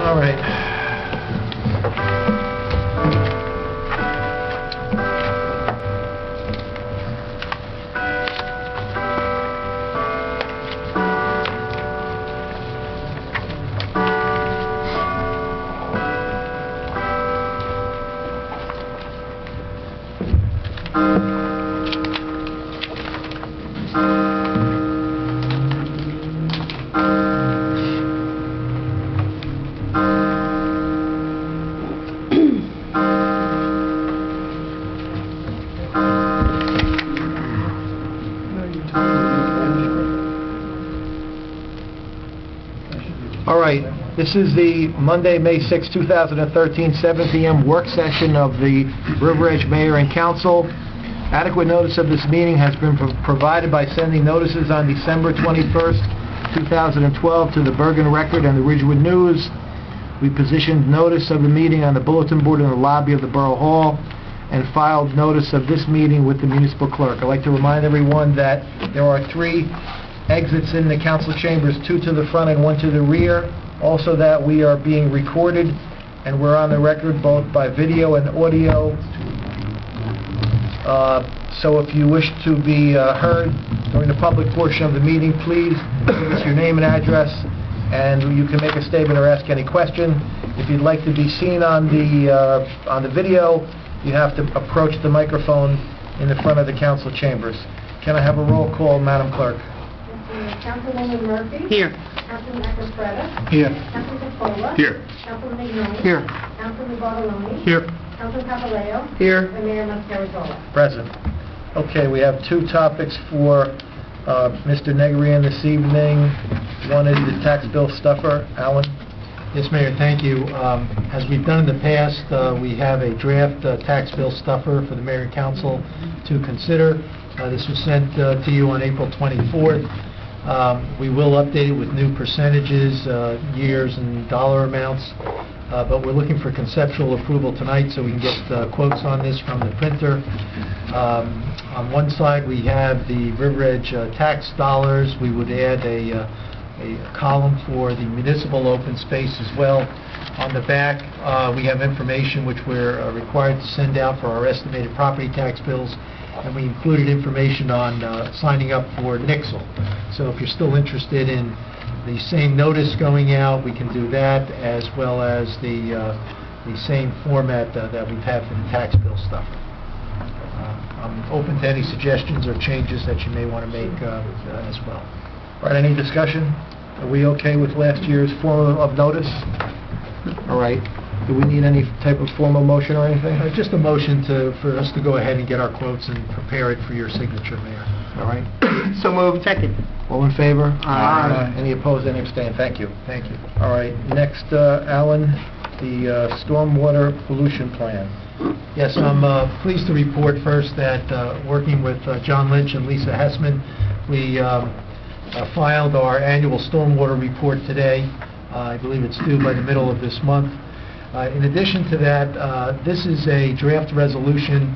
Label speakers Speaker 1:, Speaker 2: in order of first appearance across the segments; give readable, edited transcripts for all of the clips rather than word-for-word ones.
Speaker 1: All right. All right, this is the Monday, May 6, 2013, 7 p.m. work session of the River Edge Mayor and Council. Adequate notice of this meeting has been provided by sending notices on December 21st, 2012 to the Bergen Record and the Ridgewood News. We positioned notice of the meeting on the bulletin board in the lobby of the Borough Hall and filed notice of this meeting with the municipal clerk. I'd like to remind everyone that there are 3 exits in the council chambers, 2 to the front and 1 to the rear. Also that we are being recorded and we're on the record both by video and audio. So if you wish to be heard during the public portion of the meeting, please give us your name and address and you can make a statement or ask any question. If you'd like to be seen on the video, you have to approach the microphone in the front of the council chambers. Can I have a roll call, Madam Clerk?
Speaker 2: Councilwoman Murphy?
Speaker 3: Here.
Speaker 2: Councilman Eccleston?
Speaker 1: Here.
Speaker 2: Councilman Capola?
Speaker 1: Here.
Speaker 2: Councilman Mignoni?
Speaker 1: Here.
Speaker 2: Councilman Bartoloni?
Speaker 1: Here.
Speaker 2: Councilman Papaleo?
Speaker 1: Here.
Speaker 2: And Mayor Mascarotola?
Speaker 1: Present. Okay, we have 2 topics for Mr. Negrian this evening. One is the tax bill stuffer. Alan?
Speaker 4: Yes, Mayor, thank you. As we've done in the past, we have a draft tax bill stuffer for the Mayor and Council to consider. This was sent to you on April 24th. We will update it with new percentages, years, and dollar amounts, but we're looking for conceptual approval tonight so we can get quotes on this from the printer. On one side, we have the River Edge tax dollars. We would add a column for the municipal open space as well. On the back, we have information which we're required to send out for our estimated property tax bills, and we included information on signing up for Nixle. So if you're still interested in the same notice going out, we can do that, as well as the same format that we've had for the tax bill stuffer. I'm open to any suggestions or changes that you may want to make as well.
Speaker 1: All right, any discussion? Are we okay with last year's form of notice? All right. Do we need any type of formal motion or anything?
Speaker 4: Just a motion for us to go ahead and get our quotes and prepare it for your signature, Mayor.
Speaker 1: All right.
Speaker 3: So moved. Second.
Speaker 1: All in favor?
Speaker 3: Aye.
Speaker 1: Any opposed, any abstained? Thank you.
Speaker 4: Thank you.
Speaker 1: All right. Next, Alan, the stormwater pollution plan.
Speaker 4: Yes, I'm pleased to report first that working with John Lynch and Lisa Hessman, we filed our annual stormwater report today. I believe it's due by the middle of this month. In addition to that, this is a draft resolution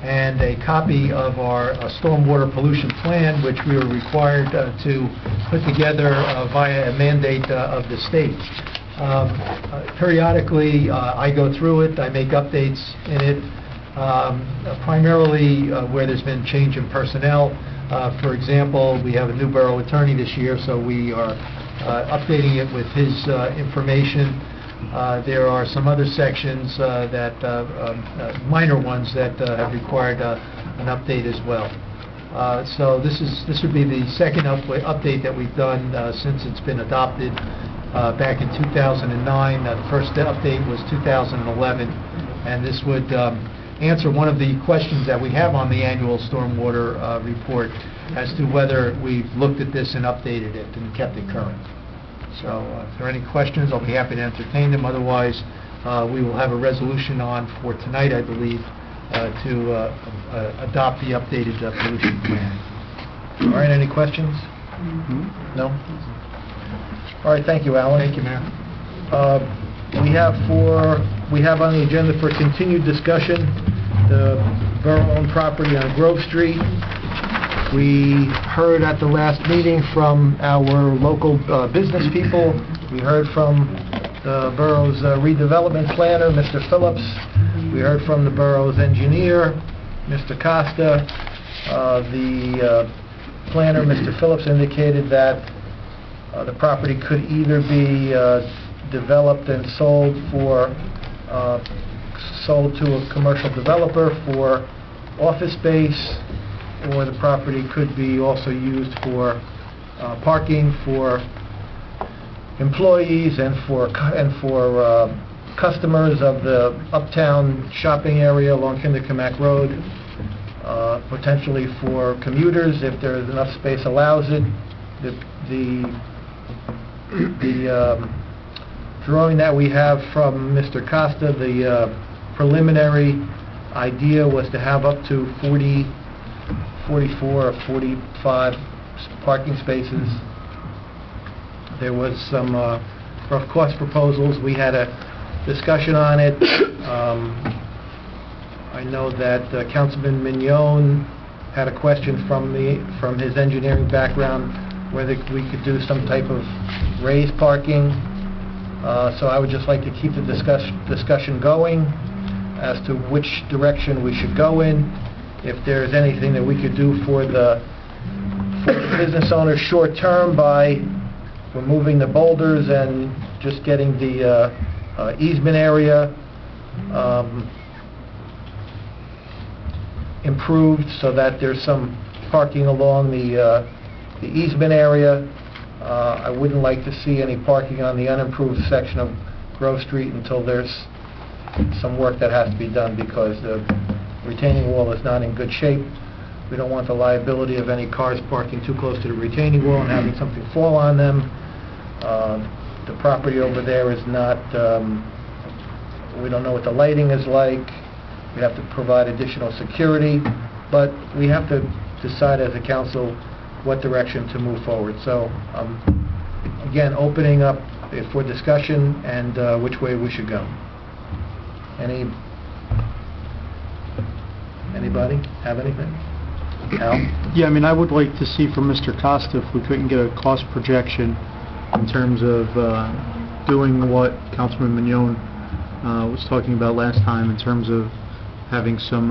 Speaker 4: and a copy of our stormwater pollution plan, which we were required to put together via a mandate of the state. Periodically, I go through it, I make updates in it, primarily where there's been change in personnel. For example, we have a new borough attorney this year, so we are updating it with his information. There are some other sections minor ones that have required an update as well. So this would be the second update that we've done since it's been adopted back in 2009. The first update was 2011, and this would answer one of the questions that we have on the annual stormwater report as to whether we've looked at this and updated it and kept it current. So if there are any questions, I'll be happy to entertain them. Otherwise, we will have a resolution on for tonight, I believe, to adopt the updated pollution plan.
Speaker 1: All right, any questions? No? All right, thank you, Alan.
Speaker 4: Thank you, Mayor.
Speaker 1: We have on the agenda for continued discussion the borough-owned property on Grove Street. We heard at the last meeting from our local business people. We heard from the borough's redevelopment planner, Mr. Phillips. We heard from the borough's engineer, Mr. Costa. The planner, Mr. Phillips, indicated that the property could either be developed and sold to a commercial developer for office space, or the property could be also used for parking for employees and for customers of the uptown shopping area along Kinderkamak Road, potentially for commuters if there's enough space allows it. The drawing that we have from Mr. Costa, the preliminary idea was to have up to 44 or 45 parking spaces. There was some rough cost proposals. We had a discussion on it. I know that Councilman Mignon had a question from his engineering background whether we could do some type of raised parking. So I would just like to keep the discussion going as to which direction we should go in. If there's anything that we could do for the business owners short term by removing the boulders and just getting the easement area improved so that there's some parking along the easement area. I wouldn't like to see any parking on the unimproved section of Grove Street until there's some work that has to be done, because the retaining wall is not in good shape. We don't want the liability of any cars parking too close to the retaining wall and having something fall on them. The property over there is not, we don't know what the lighting is like. We have to provide additional security, but we have to decide as a council what direction to move forward. So, again, opening up for discussion and which way we should go. Anybody have anything? Al?
Speaker 5: Yeah, I mean, I would like to see from Mr. Costa if we couldn't get a cost projection in terms of doing what Councilman Mignon was talking about last time, in terms of having some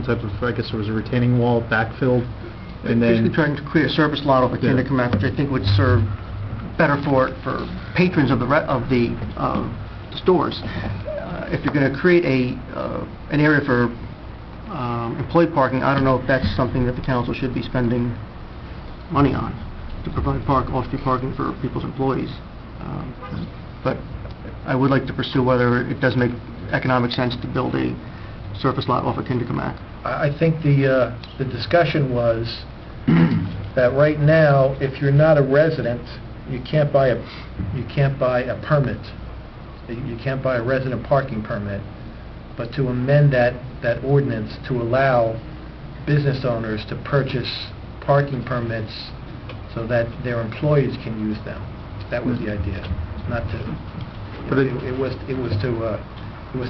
Speaker 5: type of, I guess it was a retaining wall backfilled, and then
Speaker 3: Basically trying to create a service lot over Kinderkamak, which I think would serve better for patrons of the stores. If you're going to create an area for employee parking, I don't know if that's something that the council should be spending money on, to provide off-street parking for people's employees. But I would like to pursue whether it does make economic sense to build a surface lot off of Kinderkamak.
Speaker 1: I think the discussion was that right now, if you're not a resident, you can't buy a permit. You can't buy a resident parking permit. But to amend that ordinance to allow business owners to purchase parking permits so that their employees can use them. That was the idea. Not to.
Speaker 5: But
Speaker 1: it was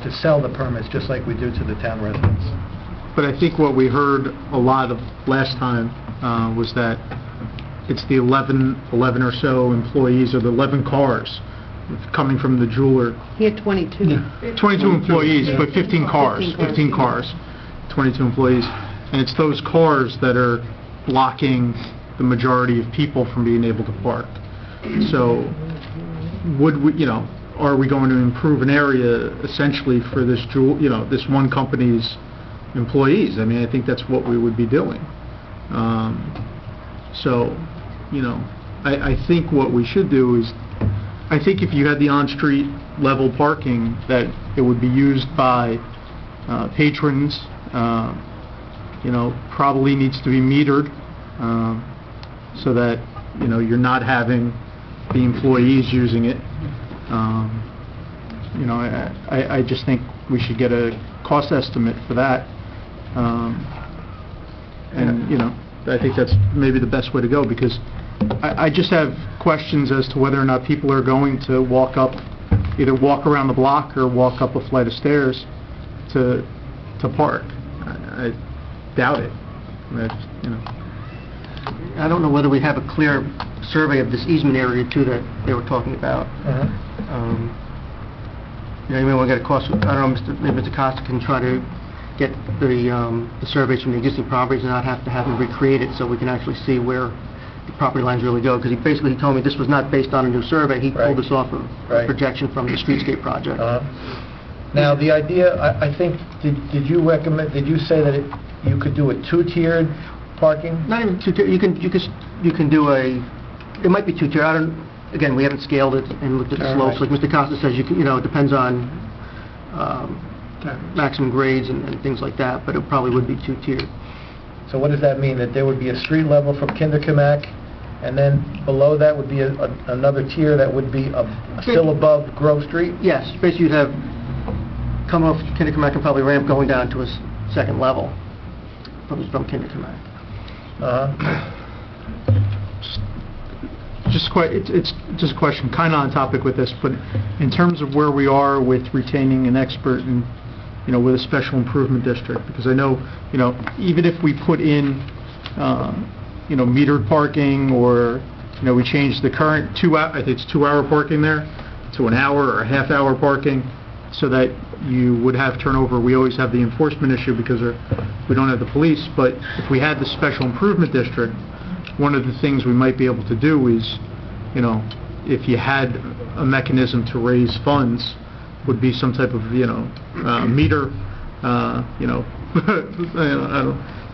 Speaker 1: to sell the permits just like we do to the town residents.
Speaker 5: But I think what we heard a lot of last time was that it's the 11 or so employees, or the 11 cars coming from the jeweler.
Speaker 6: He had 22.
Speaker 5: 22 employees, but 15 cars. 15 cars, 22 employees. And it's those cars that are blocking the majority of people from being able to park. So would we, are we going to improve an area essentially for this this one company's employees? I mean, I think that's what we would be doing. I think what we should do is, I think if you had the on-street level parking, that it would be used by patrons, probably needs to be metered, so that, you're not having the employees using it. I just think we should get a cost estimate for that. I think that's maybe the best way to go, because I just have questions as to whether or not people are going to either walk around the block or walk up a flight of stairs to park. I doubt it.
Speaker 3: I don't know whether we have a clear survey of this easement area too that they were talking about. You know, you may want to get a cost, I don't know, maybe Mr. Costa can try to get the surveys from the existing properties and not have to have them recreate it, so we can actually see where the property lines really go, because he basically told me this was not based on a new survey, he
Speaker 1: Right.
Speaker 3: pulled this off of
Speaker 1: Right.
Speaker 3: a projection from the streetscape project.
Speaker 1: Now, the idea, I think, did you recommend, did you say that you could do a two-tiered parking?
Speaker 3: Not even two-tier, you can do it might be two-tier, I don't, again, we haven't scaled it and looked at the slopes, like Mr. Costa says, it depends on maximum grades and things like that, but it probably would be two-tiered.
Speaker 1: So what does that mean? That there would be a street level from Kinderkamak, and then below that would be another tier that would be still above Grove Street?
Speaker 3: Yes, basically you'd have, come off Kinderkamak and probably ramp going down to a second level from Kinderkamak.
Speaker 5: It's just a question, kind of on topic with this, but in terms of where we are with retaining an expert and, with a special improvement district, because I know, even if we put in, metered parking, or, we change the current I think it's 2-hour parking there to an hour or a half-hour parking, so that you would have turnover. We always have the enforcement issue because we don't have the police, but if we had the special improvement district, one of the things we might be able to do is, if you had a mechanism to raise funds, would be some type of, meter,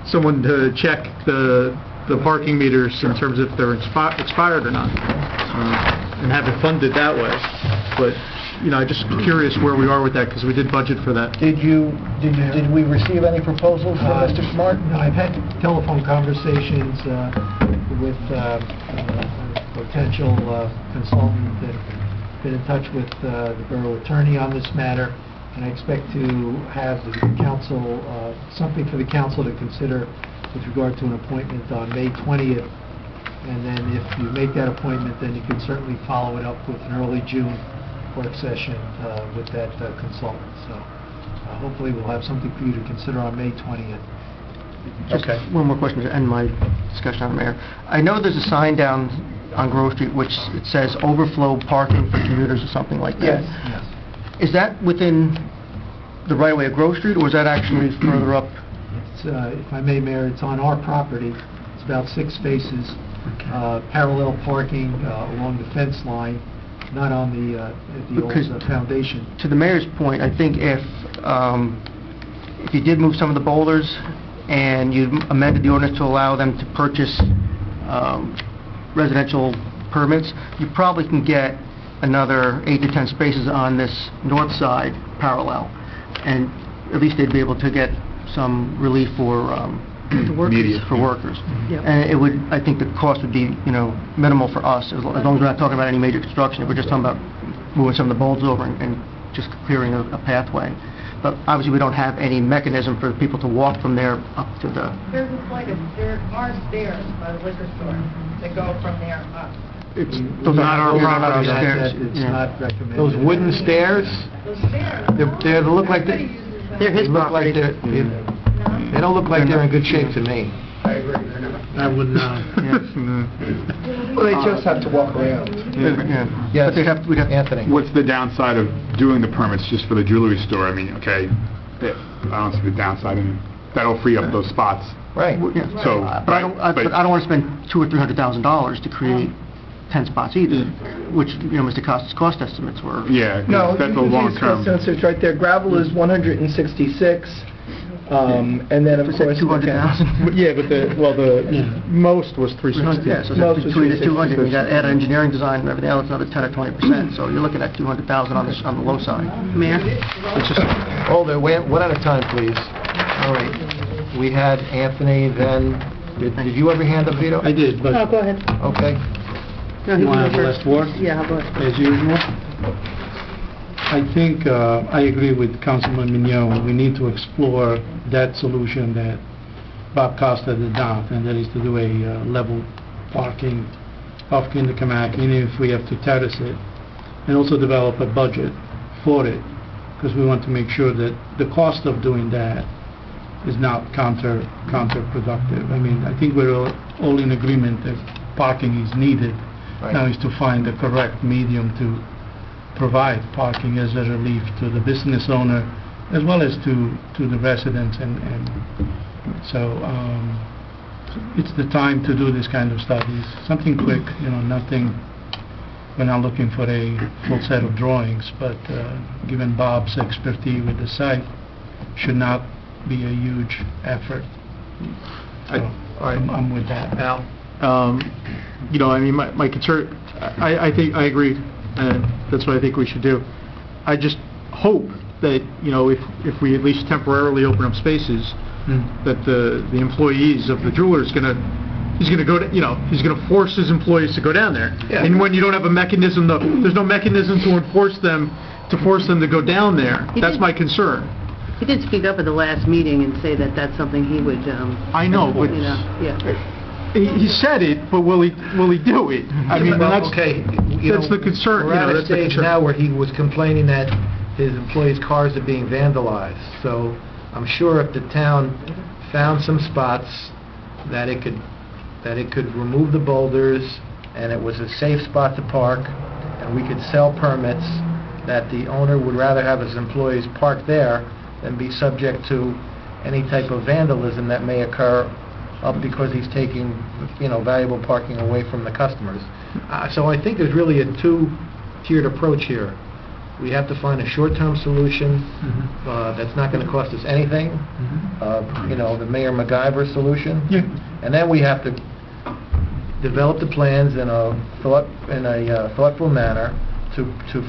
Speaker 5: someone to check the parking meters in terms of if they're expired or not, and have it funded that way. But, I'm just curious where we are with that, because we did budget for that.
Speaker 1: Did we receive any proposals from Mr. Smart?
Speaker 4: No, I've had telephone conversations with a potential consultant that been in touch with the borough attorney on this matter, and I expect to have the council, something for the council to consider with regard to an appointment on May 20th. And then if you make that appointment, then you can certainly follow it up with an early June work session with that consultant. So hopefully we'll have something for you to consider on May 20th.
Speaker 3: Just one more question to end my discussion on the mayor. I know there's a sign down on Grove Street which it says overflow parking for commuters or something like that.
Speaker 4: Yes.
Speaker 3: Is that within the right of way of Grove Street, or is that actually further up?
Speaker 4: It's, if I may, Mayor, it's on our property. It's about 6 spaces, parallel parking along the fence line, not on the
Speaker 3: Because
Speaker 4: old foundation.
Speaker 3: To the mayor's point, I think if you did move some of the boulders and you amended the ordinance to allow them to purchase residential permits, you probably can get another 8 to 10 spaces on this north side parallel, and at least they'd be able to get some relief for workers.
Speaker 6: Yep.
Speaker 3: And it would, I think the cost would be, minimal for us, as long as we're not talking about any major construction. If we're just talking about moving some of the boulders over and just clearing a pathway. But obviously, we don't have any mechanism for people to walk from there up to the...
Speaker 2: There are stairs by the liquor store that go from there up.
Speaker 5: It's
Speaker 3: Those
Speaker 5: not our
Speaker 3: are not our
Speaker 5: property.
Speaker 3: stairs.
Speaker 4: It's
Speaker 3: Yeah.
Speaker 4: not recommended.
Speaker 1: Those wooden stairs,
Speaker 2: Those stairs.
Speaker 1: they look like
Speaker 2: Everybody
Speaker 1: they...
Speaker 2: uses them.
Speaker 3: They're his
Speaker 1: They look like
Speaker 3: property.
Speaker 1: they don't look like they're in good shape to me.
Speaker 5: I would not.
Speaker 1: Well, they just have to walk around.
Speaker 3: Yeah.
Speaker 1: Yes,
Speaker 3: But we'd have...
Speaker 1: Anthony.
Speaker 6: What's the downside of doing the permits just for the jewelry store? I mean, okay, I don't see the downside, and that'll free up those spots.
Speaker 1: Right.
Speaker 3: Yeah.
Speaker 6: So,
Speaker 3: But I don't want to spend $200,000 or $300,000 to create 10 spots either, which, Mr. Costa's cost estimates were...
Speaker 6: Yeah, 'cause
Speaker 7: No,
Speaker 6: that's a
Speaker 7: you
Speaker 6: long
Speaker 7: can
Speaker 6: term.
Speaker 7: see it's right there. Gravel is 166, and then, of
Speaker 3: Is that
Speaker 7: course...
Speaker 3: 200,000?
Speaker 5: Yeah, but the most was 360.
Speaker 3: Yeah, so
Speaker 7: Most
Speaker 3: it's
Speaker 7: was
Speaker 3: between the 200,
Speaker 7: 360.
Speaker 3: you got add engineering design and everything else, another 10 or 20%, so you're looking at 200,000 on the low side. Mayor?
Speaker 1: Hold it, one at a time, please. All right. We had Anthony, then... Did you ever hand up veto?
Speaker 5: I did, but...
Speaker 6: Uh,
Speaker 2: Oh, go ahead.
Speaker 1: Okay.
Speaker 5: You want to have the last word?
Speaker 2: Yeah, I'll go ahead.
Speaker 5: As usual? I think I agree with Councilman Mignon. We need to explore that solution that Bob Costa did not, and that is to do a level parking off Kinderkamak, even if we have to terrace it, and also develop a budget for it, because we want to make sure that the cost of doing that is not counterproductive. I mean, I think we're all in agreement that parking is needed.
Speaker 1: Right.
Speaker 5: Now is to find the correct medium
Speaker 8: provide parking as a relief to the business owner as well as to the residents, and so it's the time to do this kind of studies. Something quick, nothing. We're not looking for a full set of drawings, but given Bob's expertise with the site, should not be a huge effort. So I'm with that.
Speaker 1: Al?
Speaker 5: My concern, I think, I agree, and that's what I think we should do. I just hope that, if we at least temporarily open up spaces, that the employees of the jeweler he's gonna go to, he's gonna force his employees to go down there.
Speaker 1: Yeah.
Speaker 5: And when you don't have a mechanism, there's no mechanism to force them to go down there. That's my concern.
Speaker 9: He did speak up at the last meeting and say that that's something he would,
Speaker 5: I know, but he said it, but will he do it? I mean,
Speaker 1: Well,
Speaker 5: that's
Speaker 1: okay,
Speaker 5: that's the concern.
Speaker 1: We're at a
Speaker 5: That's the
Speaker 1: stage
Speaker 5: concern.
Speaker 1: now where he was complaining that his employees' cars are being vandalized. So I'm sure if the town found some spots that it could remove the boulders, and it was a safe spot to park, and we could sell permits, that the owner would rather have his employees park there than be subject to any type of vandalism that may occur up because he's taking, valuable parking away from the customers. So I think there's really a two-tiered approach here. We have to find a short-term solution that's not going to cost us anything, the Mayor MacGyver solution.
Speaker 8: Yeah.
Speaker 1: And then we have to develop the plans in a thoughtful manner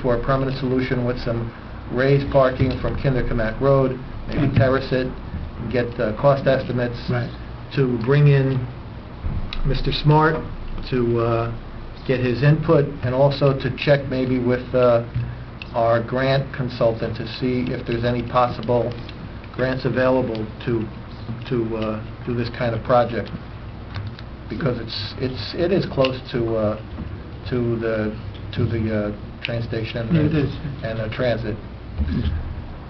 Speaker 1: for a permanent solution with some raised parking from Kinderkamak Road, maybe terrace it, and get cost estimates.
Speaker 8: Right.
Speaker 1: To bring in Mr. Smart to get his input, and also to check maybe with our grant consultant to see if there's any possible grants available to do this kind of project, because it is close to the train station
Speaker 8: It is.
Speaker 1: and transit.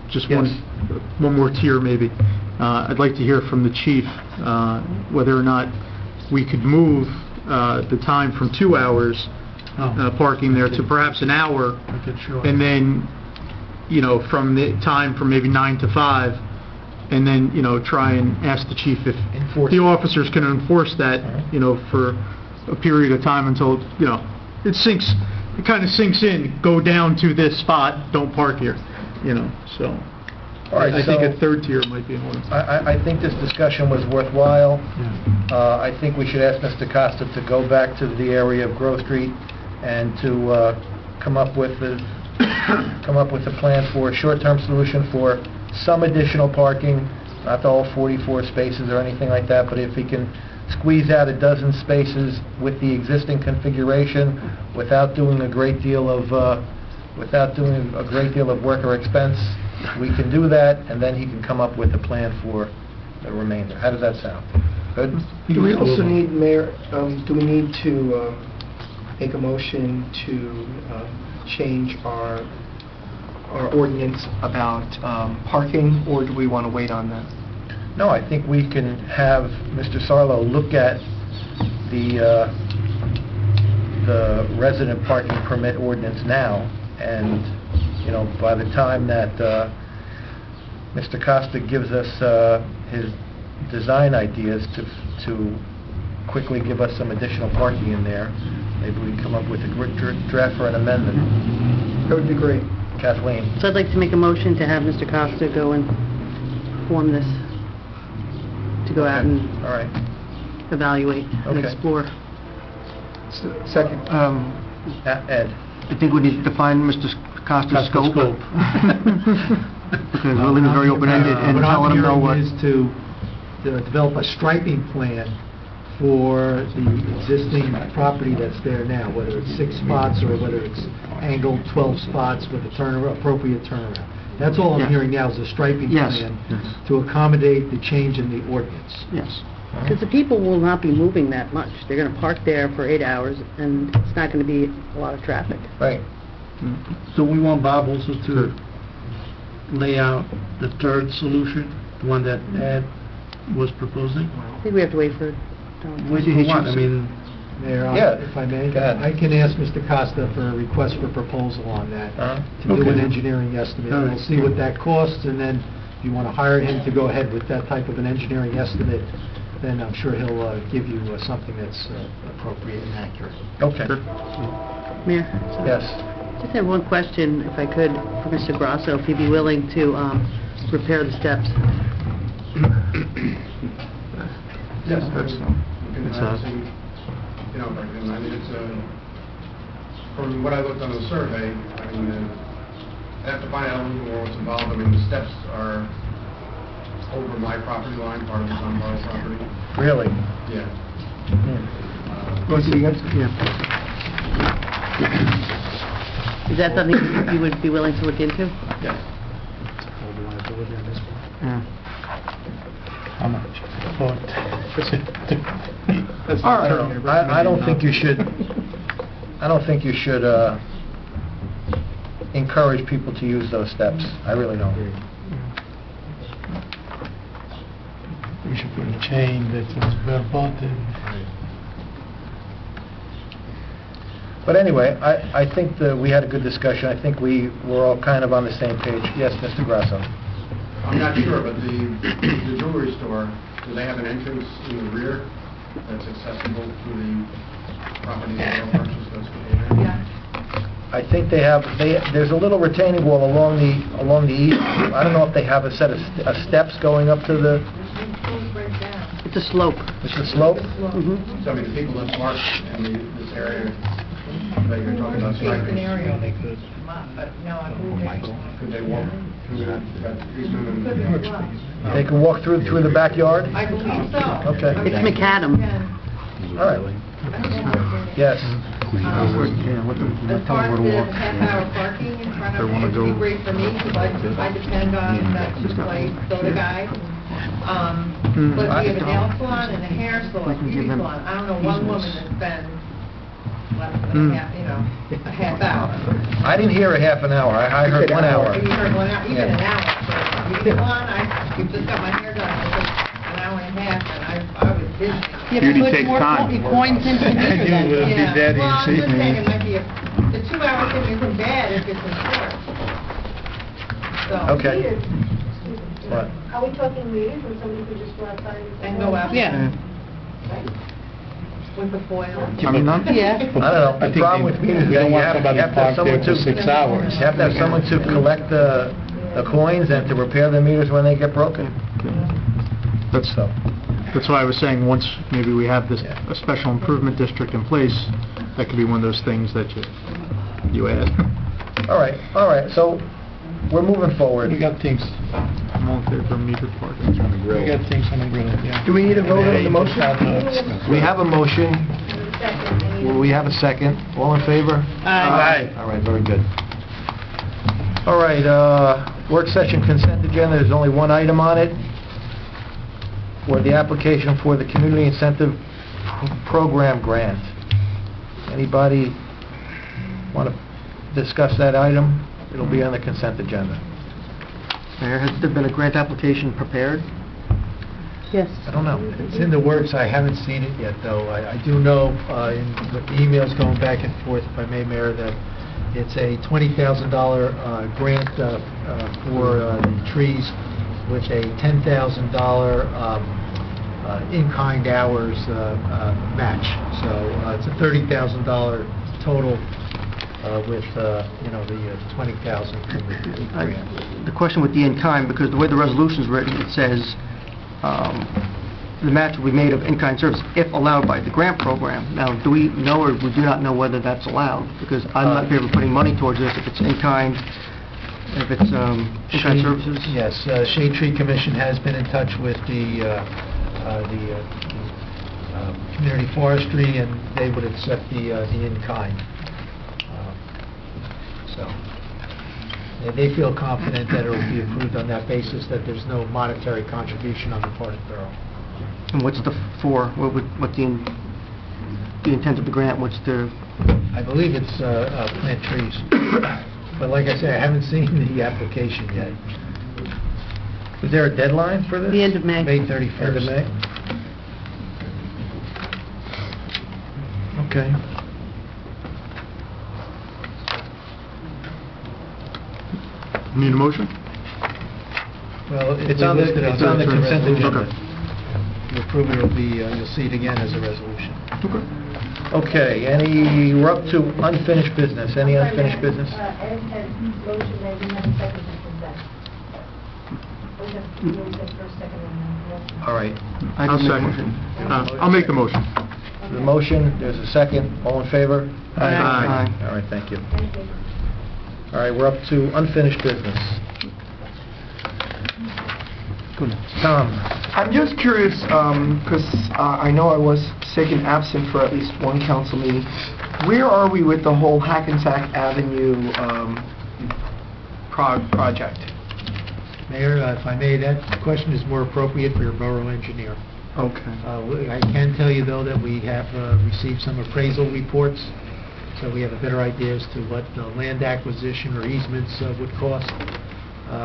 Speaker 5: Just
Speaker 1: Yes.
Speaker 5: one more tier, maybe. I'd like to hear from the chief whether or not we could move the time from 2 hours parking there to perhaps an hour,
Speaker 8: Okay, sure.
Speaker 5: and then, from the time from maybe 9 to 5, and then, try and ask the chief if
Speaker 1: Enforce
Speaker 5: the
Speaker 1: it.
Speaker 5: officers can enforce that, for a period of time until, it kind of sinks in, go down to this spot, don't park here, so.
Speaker 1: All right,
Speaker 5: I think
Speaker 1: so-
Speaker 5: a third tier might be in order.
Speaker 1: I think this discussion was worthwhile. I think we should ask Mr. Costa to go back to the area of Grove Street and to come up with a plan for a short-term solution for some additional parking, not all 44 spaces or anything like that, but if he can squeeze out a dozen spaces with the existing configuration without doing a great deal of work or expense, we can do that, and then he can come up with a plan for the remainder. How does that sound? Good?
Speaker 7: Do we also need, Mayor, do we need to make a motion to change our ordinance about parking, or do we want to wait on that?
Speaker 1: No, I think we can have Mr. Sarlo look at the resident parking permit ordinance now, and, by the time that Mr. Costa gives us his design ideas to quickly give us some additional parking in there, maybe we can come up with a draft for an amendment.
Speaker 7: That would be great.
Speaker 1: Kathleen?
Speaker 9: so I'd like to make a motion to have Mr. Costa go and form this, to go out and
Speaker 1: All right.
Speaker 9: evaluate and
Speaker 1: Okay.
Speaker 9: explore.
Speaker 7: Second.
Speaker 1: Ed?
Speaker 3: I think we need to define Mr. Costa's scope. Because we're leaving it very open-ended, and
Speaker 4: What
Speaker 3: telling
Speaker 4: I'm
Speaker 3: him know what...
Speaker 4: hearing is to develop a striping plan for the existing property that's there now, whether it's 6 spots or whether it's angled 12 spots with appropriate turnaround. That's all I'm
Speaker 3: Yeah.
Speaker 4: hearing now, is a striping
Speaker 3: Yes,
Speaker 4: plan
Speaker 3: yes.
Speaker 4: to accommodate the change in the ordinance.
Speaker 3: Yes.
Speaker 9: Because the people will not be moving that much. They're going to park there for 8 hours, and it's not going to be a lot of traffic.
Speaker 1: Right.
Speaker 8: So we want Bob also to lay out the third solution, the one that Ed was proposing?
Speaker 9: I think we have to wait for Don.
Speaker 8: Wait for what? I mean,
Speaker 4: Mayor,
Speaker 1: Yeah,
Speaker 4: if I may,
Speaker 1: go ahead.
Speaker 4: I can ask Mr. Costa for a request for proposal on that, to do
Speaker 8: Okay.
Speaker 4: an engineering estimate.
Speaker 8: All right.
Speaker 4: We'll see what that costs, and then if you want to hire him to go ahead with that type of an engineering estimate, then I'm sure he'll give you something that's appropriate and accurate.
Speaker 1: Okay.
Speaker 9: Mayor?
Speaker 1: Yes.
Speaker 9: Just have one question, if I could, for Mr. Grasso, if he'd be willing to repair the steps.
Speaker 6: Yes, that's,
Speaker 10: You know, I mean, it's from what I looked on the survey, I mean, I have to find out a little more what's involved. I mean, the steps are over my property line, part of the Dunbar property.
Speaker 1: Really?
Speaker 10: Yeah.
Speaker 9: Is that something you would be willing to look into?
Speaker 10: Yeah.
Speaker 8: How much?
Speaker 1: All right. I don't think you should, encourage people to use those steps. I really don't.
Speaker 8: We should put a chain that says verboten.
Speaker 1: But anyway, I think that we had a good discussion. I think we were all kind of on the same page. Yes, Mr. Grasso?
Speaker 10: I'm not sure, but the jewelry store, do they have an entrance in the rear that's accessible to the property that they'll purchase that's contained?
Speaker 2: Yeah.
Speaker 1: I think there's a little retaining wall along the east. I don't know if they have a set of steps going up to the,
Speaker 2: Right down.
Speaker 9: It's a slope.
Speaker 1: it's a slope?
Speaker 9: Mhm.
Speaker 10: So I mean, the people that park in this area that you're talking about,
Speaker 2: Worst case
Speaker 10: striping,
Speaker 2: scenario, they could come up, but no, I believe they
Speaker 10: could they walk through that easement
Speaker 2: could
Speaker 10: and...
Speaker 2: very well.
Speaker 1: They can walk through the backyard?
Speaker 2: I believe so.
Speaker 1: Okay.
Speaker 2: I mean,
Speaker 9: It's macadam.
Speaker 1: All right. Yes.
Speaker 2: As far as the half-hour parking in front of me, it would be great for me, because I depend on that two-play soda guy. But we have a nail salon and a hair salon, beauty salon. I don't know one woman that spends less than a half hour.
Speaker 1: I didn't hear a half an hour. I heard 1 hour.
Speaker 2: You heard 1 hour, even
Speaker 1: Yeah.
Speaker 2: an hour. So beauty salon, you just got my hair done, it took an hour and a half, and I was busy.
Speaker 6: Beauty takes time.
Speaker 9: Coins into the meter then.
Speaker 2: Yeah, well, I'm just saying it might be the 2 hour thing isn't bad if it's in short. So.
Speaker 1: Okay. What?
Speaker 11: Are we talking meters or somebody could just go outside
Speaker 2: And go out.
Speaker 9: Yeah.
Speaker 2: With the foil.
Speaker 5: I mean,
Speaker 9: Yeah.
Speaker 1: I don't know. The problem with me is that you have to have someone to...
Speaker 8: 6 hours.
Speaker 1: You have to have someone to collect the coins and to repair the meters when they get broken.
Speaker 5: That's why I was saying, once maybe we have this, a special improvement district in place, that could be one of those things that you add.
Speaker 1: All right, so we're moving forward.
Speaker 8: We got things,
Speaker 5: I'm all in favor of meter parking.
Speaker 8: we got things on the grill, yeah.
Speaker 1: Do we need a vote on the motion? We have a motion. Will we have a second? All in favor?
Speaker 9: Aye.
Speaker 1: All right, very good. All right, work session consent agenda, there's only one item on it, for the application for the Community Incentive Program grant. Anybody want to discuss that item? It'll be on the consent agenda.
Speaker 3: Mayor, has there been a grant application prepared?
Speaker 9: Yes.
Speaker 1: I don't know.
Speaker 4: It's in the works, I haven't seen it yet, though. I do know, with the emails going back and forth, if I may, Mayor, that it's a $20,000 grant for the trees, with a $10,000 in-kind hours match. So it's a $30,000 total with, the $20,000 from the grant.
Speaker 3: The question with the in-kind, because the way the resolution's written, it says the match will be made of in-kind service if allowed by the grant program. Now, do we know or we do not know whether that's allowed? Because I'm not in favor of putting money towards this if it's in-kind, if it's in-kind services.
Speaker 4: Yes, Shade Tree Commission has been in touch with the community forestry, and they would accept the in-kind. And they feel confident that it will be approved on that basis, that there's no monetary contribution on the part of the borough.
Speaker 3: And what's the for? What's the intent of the grant? What's the...
Speaker 4: I believe it's plant trees. But like I say, I haven't seen the application yet.
Speaker 1: Is there a deadline for this?
Speaker 9: The end of May.
Speaker 4: May 31st.
Speaker 1: End of May? Okay.
Speaker 5: Need a motion?
Speaker 4: Well,
Speaker 1: It's on the consent agenda.
Speaker 5: Okay.
Speaker 4: The approval will be, you'll see it again as a resolution.
Speaker 1: Okay, we're up to unfinished business. Any unfinished business?
Speaker 11: Ed had motion made, and then second from that. We have first, second, and then...
Speaker 1: All right.
Speaker 5: I'll second. I'll make the motion.
Speaker 1: The motion, there's a second. All in favor?
Speaker 5: Aye.
Speaker 1: All right, thank you.
Speaker 11: Thank you.
Speaker 1: All right, we're up to unfinished business. Tom?
Speaker 7: I'm just curious, because I know I was sick and absent for at least one council meeting. Where are we with the whole Hackensack Avenue project?
Speaker 4: Mayor, if I may, that question is more appropriate for your borough engineer.
Speaker 7: Okay.
Speaker 4: I can tell you, though, that we have received some appraisal reports, so we have a better idea as to what the land acquisition or easements would cost,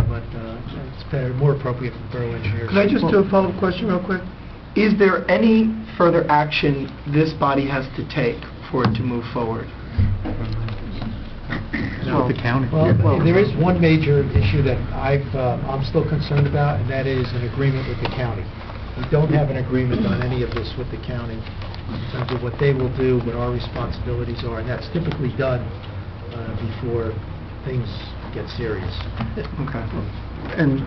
Speaker 4: but it's more appropriate for the borough engineer.
Speaker 7: Could I just do a follow-up question real quick? Is there any further action this body has to take for it to move forward?
Speaker 5: With the county.
Speaker 4: Well, there is one major issue that I'm still concerned about, and that is an agreement with the county. We don't have an agreement on any of this with the county in terms of what they will do, what our responsibilities are, and that's typically done before things get serious.
Speaker 7: Okay.
Speaker 3: And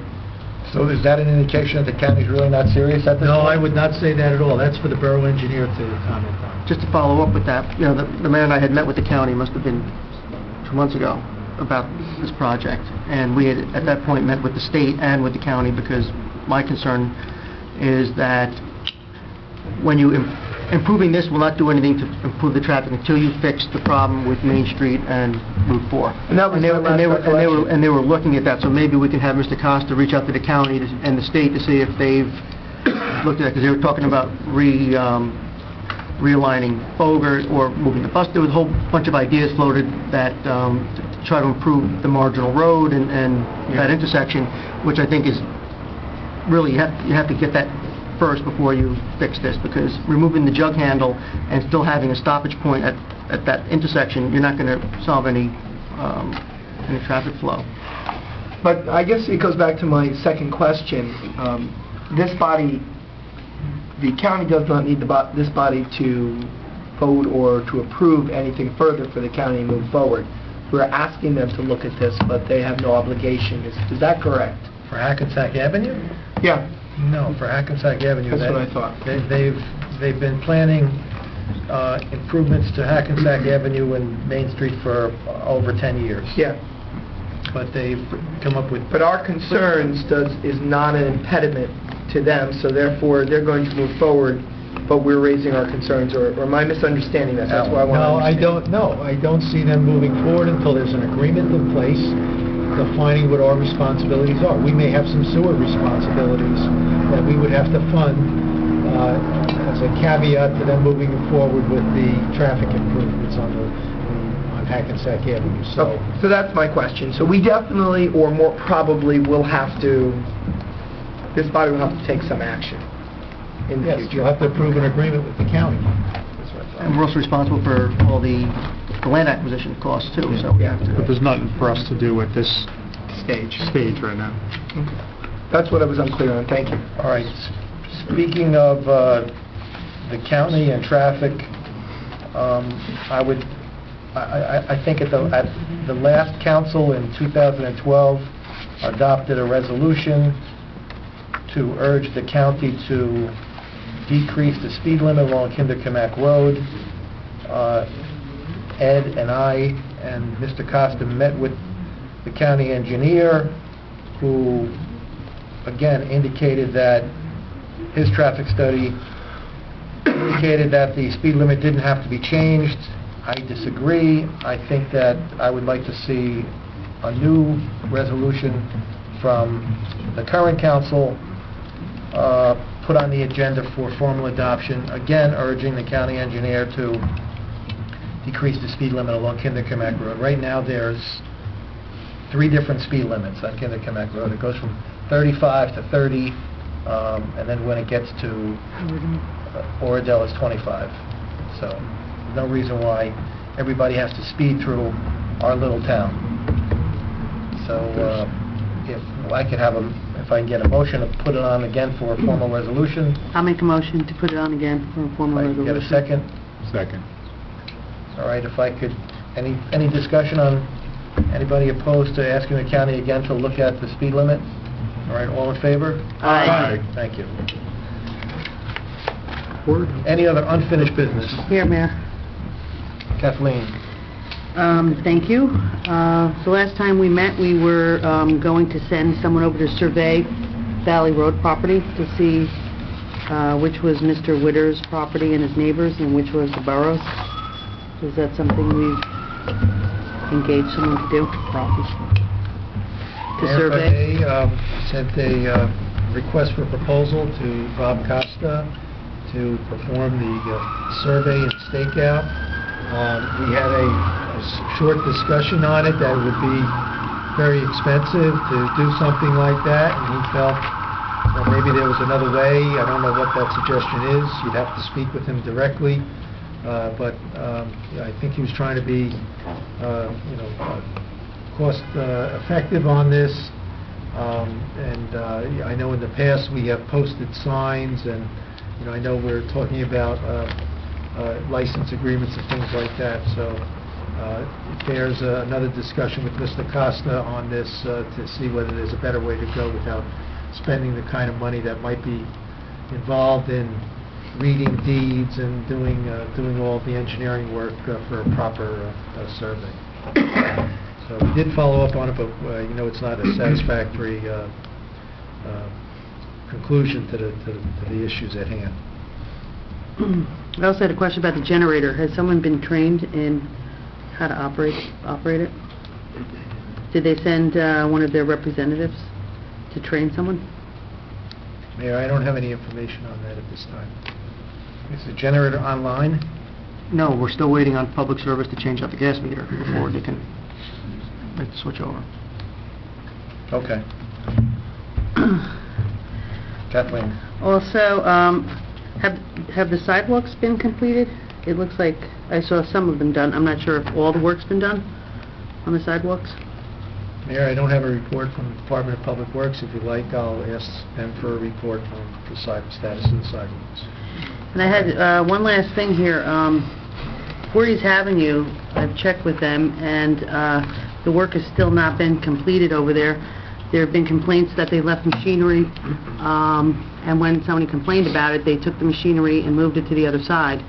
Speaker 1: So is that an indication that the county's really not serious at this point?
Speaker 4: No, I would not say that at all. That's for the borough engineer to comment on.
Speaker 3: just to follow up with that, the mayor and I had met with the county, must have been 2 months ago, about this project. And we had, at that point, met with the state and with the county, because my concern is that when you improving this will not do anything to improve the traffic until you fix the problem with Main Street and Route 4.
Speaker 7: And that was my last recollection.
Speaker 3: And they were looking at that, so maybe we can have Mr. Costa reach out to the county and the state to see if they've looked at it, because they were talking about realigning Bogert or moving the bus. There was a whole bunch of ideas floated that to try to improve the marginal road and that intersection, which I think is really, you have to get that first before you fix this, because removing the jug handle and still having a stoppage point at that intersection, you're not going to solve any traffic flow.
Speaker 7: But I guess it goes back to my second question. This body, the county does not need this body to vote or to approve anything further for the county to move forward. We're asking them to look at this, but they have no obligation. Is that correct?
Speaker 4: For Hackensack Avenue?
Speaker 7: Yeah.
Speaker 4: No, for Hackensack Avenue.
Speaker 7: That's what I thought.
Speaker 4: They've been planning improvements to Hackensack Avenue and Main Street for over 10 years.
Speaker 7: Yeah.
Speaker 4: But they've come up with...
Speaker 7: But our concerns is not an impediment to them, so therefore they're going to move forward, but we're raising our concerns, or am I misunderstanding that? That's why I want to understand.
Speaker 4: I don't see them moving forward until there's an agreement in place defining what our responsibilities are. We may have some sewer responsibilities that we would have to fund as a caveat to them moving forward with the traffic improvements on Hackensack Avenue.
Speaker 7: So that's my question. So we definitely, or more probably, will have to, this body will have to take some action in the
Speaker 4: Yes,
Speaker 7: future.
Speaker 4: you'll have to approve an agreement with the county.
Speaker 3: And we're also responsible for all the land acquisition costs, too, so we have to...
Speaker 5: But there's nothing for us to do with this
Speaker 7: Stage.
Speaker 5: stage right now.
Speaker 7: Okay. That's what I was unclear on. Thank you.
Speaker 1: All right. Speaking of the county and traffic, I think at the last council in 2012 adopted a resolution to urge the county to decrease the speed limit along Kinderkamak Road. Ed and I and Mr. Costa met with the county engineer, who again indicated that his traffic study indicated that the speed limit didn't have to be changed. I disagree. I think that I would like to see a new resolution from the current council put on the agenda for formal adoption, again urging the county engineer to decrease the speed limit along Kinderkamak Road. Right now there's 3 different speed limits on Kinderkamak Road. It goes from 35 to 30, and then when it gets to Oradell, it's 25. So There's no reason why everybody has to speed through our little town. So, if I could have if I can get a motion to put it on again for a formal resolution.
Speaker 9: I'll make a motion to put it on again for a formal
Speaker 1: If I can
Speaker 9: resolution.
Speaker 1: get a second.
Speaker 6: Second.
Speaker 1: All right, if I could, any discussion on, anybody opposed to asking the county again to look at the speed limit? All right, all in favor?
Speaker 9: Aye.
Speaker 1: Thank you. Any other unfinished business?
Speaker 9: Here, Mayor.
Speaker 1: Kathleen?
Speaker 9: Thank you. The last time we met, we were going to send someone over to survey Valley Road property to see which was Mr. Witter's property and his neighbors and which was the borough's. Is that something we've engaged someone to do? To survey?
Speaker 1: Sent a request for proposal to Rob Costa to perform the survey and stakeout. We had a short discussion on it, that it would be very expensive to do something like that, and he felt that maybe there was another way. I don't know what that suggestion is. You'd have to speak with him directly. But I think he was trying to be, cost effective on this. I know in the past we have posted signs, and I know we're talking about license agreements and things like that. So there's another discussion with Mr. Costa on this to see whether there's a better way to go without spending the kind of money that might be involved in reading deeds and doing all the engineering work for a proper survey. So we did follow up on it, but it's not a satisfactory conclusion to the issues at hand.
Speaker 9: I also had a question about the generator. Has someone been trained in how to operate it? Did they send one of their representatives to train someone?
Speaker 1: Mayor, I don't have any information on that at this time. Is the generator online?
Speaker 3: No, we're still waiting on public service to change out the gas meter before they can make the switch over.
Speaker 1: Okay. Kathleen?
Speaker 9: Also, have the sidewalks been completed? It looks like I saw some of them done. I'm not sure if all the work's been done on the sidewalks.
Speaker 1: Mayor, I don't have a report from the Department of Public Works. If you'd like, I'll ask them for a report on the status of the sidewalks.
Speaker 9: And I had one last thing here. Voorhees Avenue, I've checked with them, and the work has still not been completed over there. There have been complaints that they left machinery, and when somebody complained about it, they took the machinery and moved it to the other side.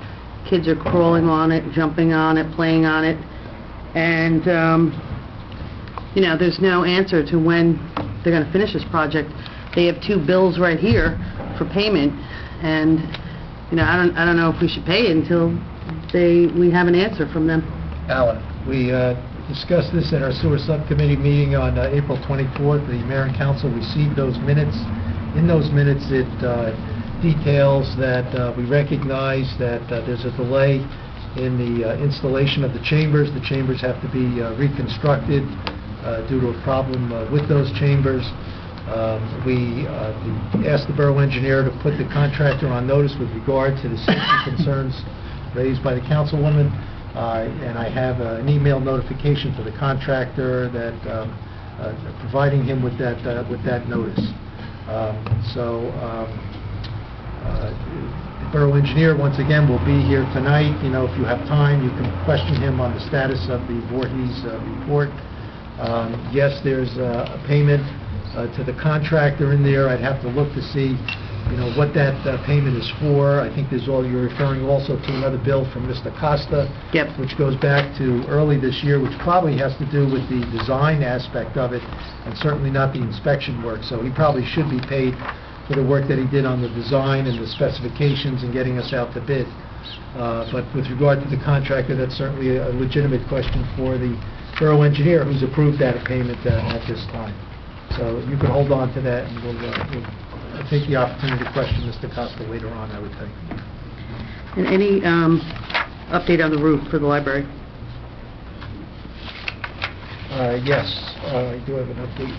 Speaker 9: Kids are crawling on it, jumping on it, playing on it, and there's no answer to when they're going to finish this project. They have 2 bills right here for payment, and I don't know if we should pay it until we have an answer from them.
Speaker 1: Alan, we discussed this at our sewer subcommittee meeting on April 24th. The mayor and council received those minutes. In those minutes, it details that we recognize that there's a delay in the installation of the chambers. The chambers have to be reconstructed due to a problem with those chambers. We asked the borough engineer to put the contractor on notice with regard to the safety concerns raised by the councilwoman, and I have an email notification to the contractor that providing him with that notice. The borough engineer once again will be here tonight. If you have time, you can question him on the status of the Voorhees report. Yes, there's a payment to the contractor in there. I'd have to look to see, what that payment is for. I think you're referring also to another bill from Mr. Costa,
Speaker 9: Yep.
Speaker 1: which goes back to early this year, which probably has to do with the design aspect of it, and certainly not the inspection work. So he probably should be paid for the work that he did on the design and the specifications and getting us out to bid. But with regard to the contractor, that's certainly a legitimate question for the borough engineer, who's approved that payment at this time. So you can hold on to that, and we'll take the opportunity to question Mr. Costa later on, I would think.
Speaker 9: And any update on the roof for the library?
Speaker 1: Yes, I do have an update.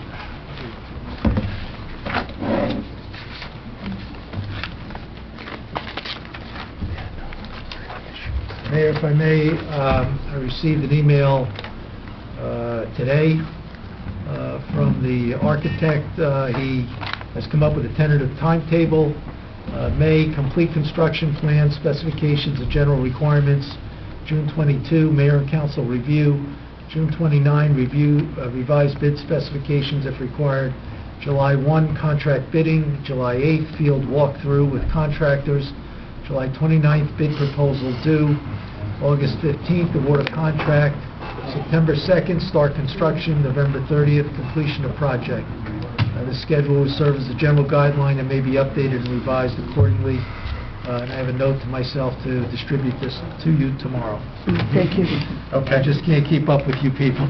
Speaker 4: Mayor, if I may, I received an email today from the architect. He has come up with a tentative timetable. May, complete construction plan, specifications and general requirements. June 22, Mayor and Council review. June 29, review revised bid specifications if required. July 1, contract bidding. July 8th, field walkthrough with contractors. July 29th, bid proposal due. August 15th, award of contract. September 2nd, start construction. November 30th, completion of project. The schedule will serve as a general guideline and may be updated and revised accordingly. And I have a note to myself to distribute this to you tomorrow.
Speaker 9: Thank you.
Speaker 1: Okay.
Speaker 4: I just can't keep up with you people.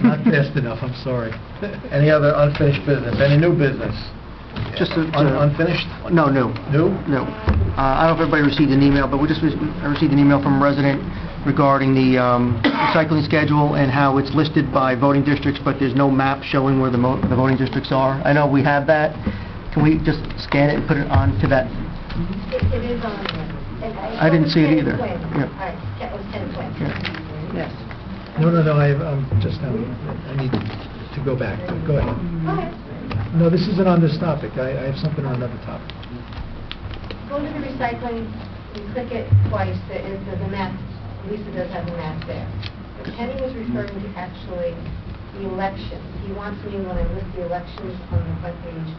Speaker 4: Not fast enough, I'm sorry.
Speaker 1: Any other unfinished business? Any new business?
Speaker 3: Just
Speaker 1: Unfinished?
Speaker 3: No, new.
Speaker 1: New?
Speaker 3: No. I don't know if everybody received an email, but I received an email from a resident regarding the recycling schedule and how it's listed by voting districts, but there's no map showing where the voting districts are. I know we have that. Can we just scan it and put it onto that?
Speaker 11: It is on there.
Speaker 3: I didn't see it either.
Speaker 11: Yeah.
Speaker 3: Yeah.
Speaker 11: All right, it was 10 Quinn.
Speaker 9: Yes.
Speaker 4: No, I need to go back. Go ahead.
Speaker 11: Go ahead.
Speaker 4: No, this isn't on this topic. I have something on another topic.
Speaker 11: Go to the recycling, you click it twice, there's a map, Lisa does have a map there. But Kenny was referring to actually the elections. He wants me, when I list the elections on the front page,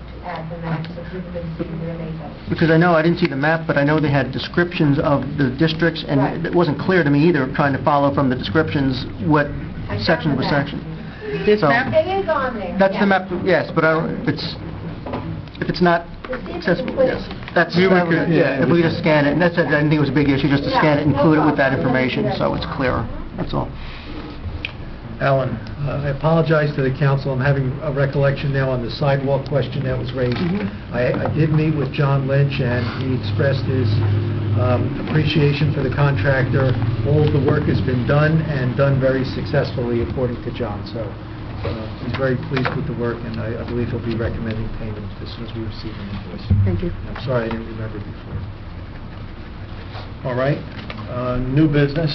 Speaker 11: to add the map so people can see where they go.
Speaker 3: Because I know, I didn't see the map, but I know they had descriptions of the districts, and
Speaker 11: Right.
Speaker 3: it wasn't clear to me either, trying to follow from the descriptions what
Speaker 11: I
Speaker 3: section
Speaker 11: found
Speaker 3: was
Speaker 11: the map.
Speaker 3: section.
Speaker 9: This
Speaker 3: So-
Speaker 9: map?
Speaker 11: It is on there.
Speaker 3: That's the
Speaker 11: yes.
Speaker 3: map, yes, but I don't, if it's not
Speaker 11: Just see if you can
Speaker 3: accessible,
Speaker 11: put
Speaker 3: yes.
Speaker 11: it.
Speaker 3: That's,
Speaker 5: We
Speaker 3: that
Speaker 5: could-
Speaker 3: was-
Speaker 5: yeah,
Speaker 3: if we just scan it, and that's it, I didn't think it was a big issue, just to
Speaker 11: Yeah,
Speaker 3: scan it,
Speaker 11: no
Speaker 3: include it with that
Speaker 11: problem.
Speaker 3: information, so it's clearer, that's all.
Speaker 4: Alan, I apologize to the council. I'm having a recollection now on the sidewalk question that was raised. I did meet with John Lynch, and he expressed his appreciation for the contractor. All of the work has been done, and done very successfully, according to John. So he's very pleased with the work, and I believe he'll be recommending payment as soon as we receive an invoice.
Speaker 9: Thank you.
Speaker 4: I'm sorry I didn't remember before.
Speaker 1: All right. New business?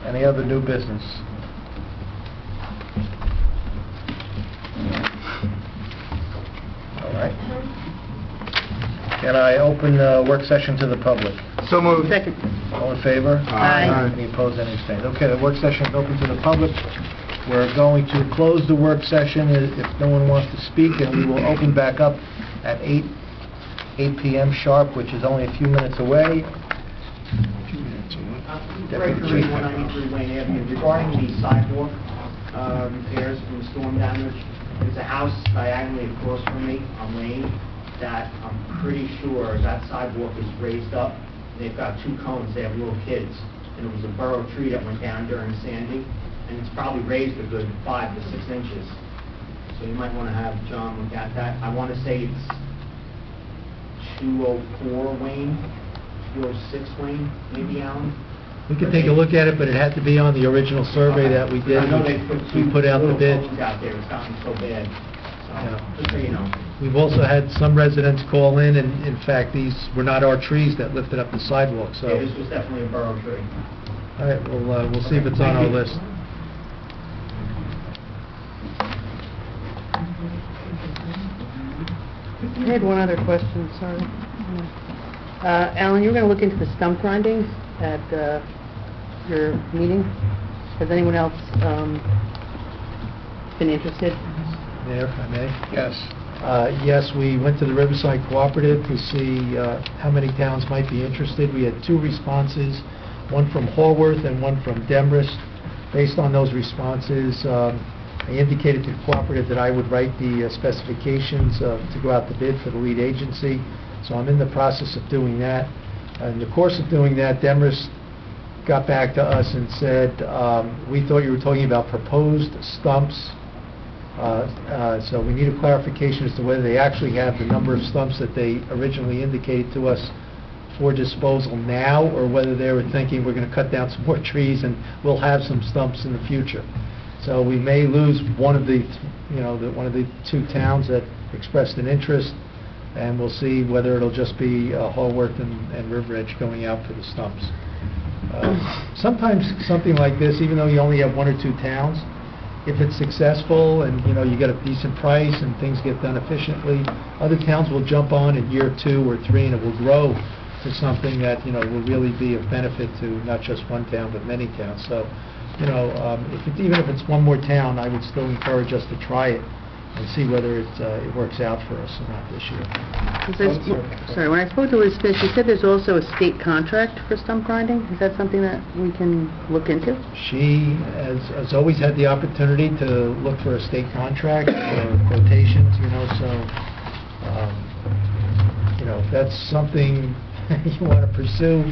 Speaker 1: Any other new business? All right. Can I open the work session to the public?
Speaker 5: So moved.
Speaker 9: Second.
Speaker 1: All in favor?
Speaker 9: Aye.
Speaker 1: Any opposed, any abstained? Okay, the work session is open to the public. We're going to close the work session if no one wants to speak, and we will open back up at 8 p.m. sharp, which is only a few minutes away.
Speaker 12: Ray Curry, 193 Wayne Avenue. Regarding the sidewalk repairs from the storm damage, there's a house diagonally across from me on Lane that I'm pretty sure that sidewalk is raised up. They've got two cones, they have little kids, and it was a burrow tree that went down during Sandy, and it's probably raised a good 5 to 6 inches. So you might want to have John look at that. I want to say it's 204 Wayne, 206 Wayne, maybe, Alan?
Speaker 4: We could take a look at it, but it had to be on the original survey that we did.
Speaker 12: I know they put
Speaker 4: We put out the
Speaker 12: little
Speaker 4: bid.
Speaker 12: cones out there, it's gotten so bad.
Speaker 4: Yeah.
Speaker 12: So, just so you know.
Speaker 4: We've also had some residents call in, and in fact, these were not our trees that lifted up the sidewalk, so...
Speaker 12: Yeah, this was definitely a burrow tree.
Speaker 4: All right, we'll see if it's on our list.
Speaker 9: I had one other question, sorry. Alan, you were going to look into the stump grinding at your meeting. Has anyone else been interested?
Speaker 4: Mayor, if I may?
Speaker 1: Yes.
Speaker 4: Yes, we went to the Riverside Cooperative to see how many towns might be interested. We had 2 responses, one from Haworth and one from Demorest. Based on those responses, I indicated to the cooperative that I would write the specifications to go out to bid for the lead agency. So I'm in the process of doing that. In the course of doing that, Demorest got back to us and said, we thought you were talking about proposed stumps. So we need a clarification as to whether they actually have the number of stumps that they originally indicated to us for disposal now, or whether they were thinking we're going to cut down some more trees and we'll have some stumps in the future. So we may lose one of the, one of the 2 towns that expressed an interest, and we'll see whether it'll just be Haworth and River Edge going out for the stumps. Sometimes something like this, even though you only have one or two towns, if it's successful and, you know, you get a decent price and things get done efficiently, other towns will jump on in year 2 or 3, and it will grow to something that, you know, will really be of benefit to not just one town, but many towns. So, you know, even if it's one more town, I would still encourage us to try it and see whether it works out for us or not this year.
Speaker 9: Sorry, when I spoke to Liz Fish, she said there's also a state contract for stump grinding. Is that something that we can look into?
Speaker 4: She has always had the opportunity to look for a state contract or quotations, you know, so, you know, if that's something you want to pursue,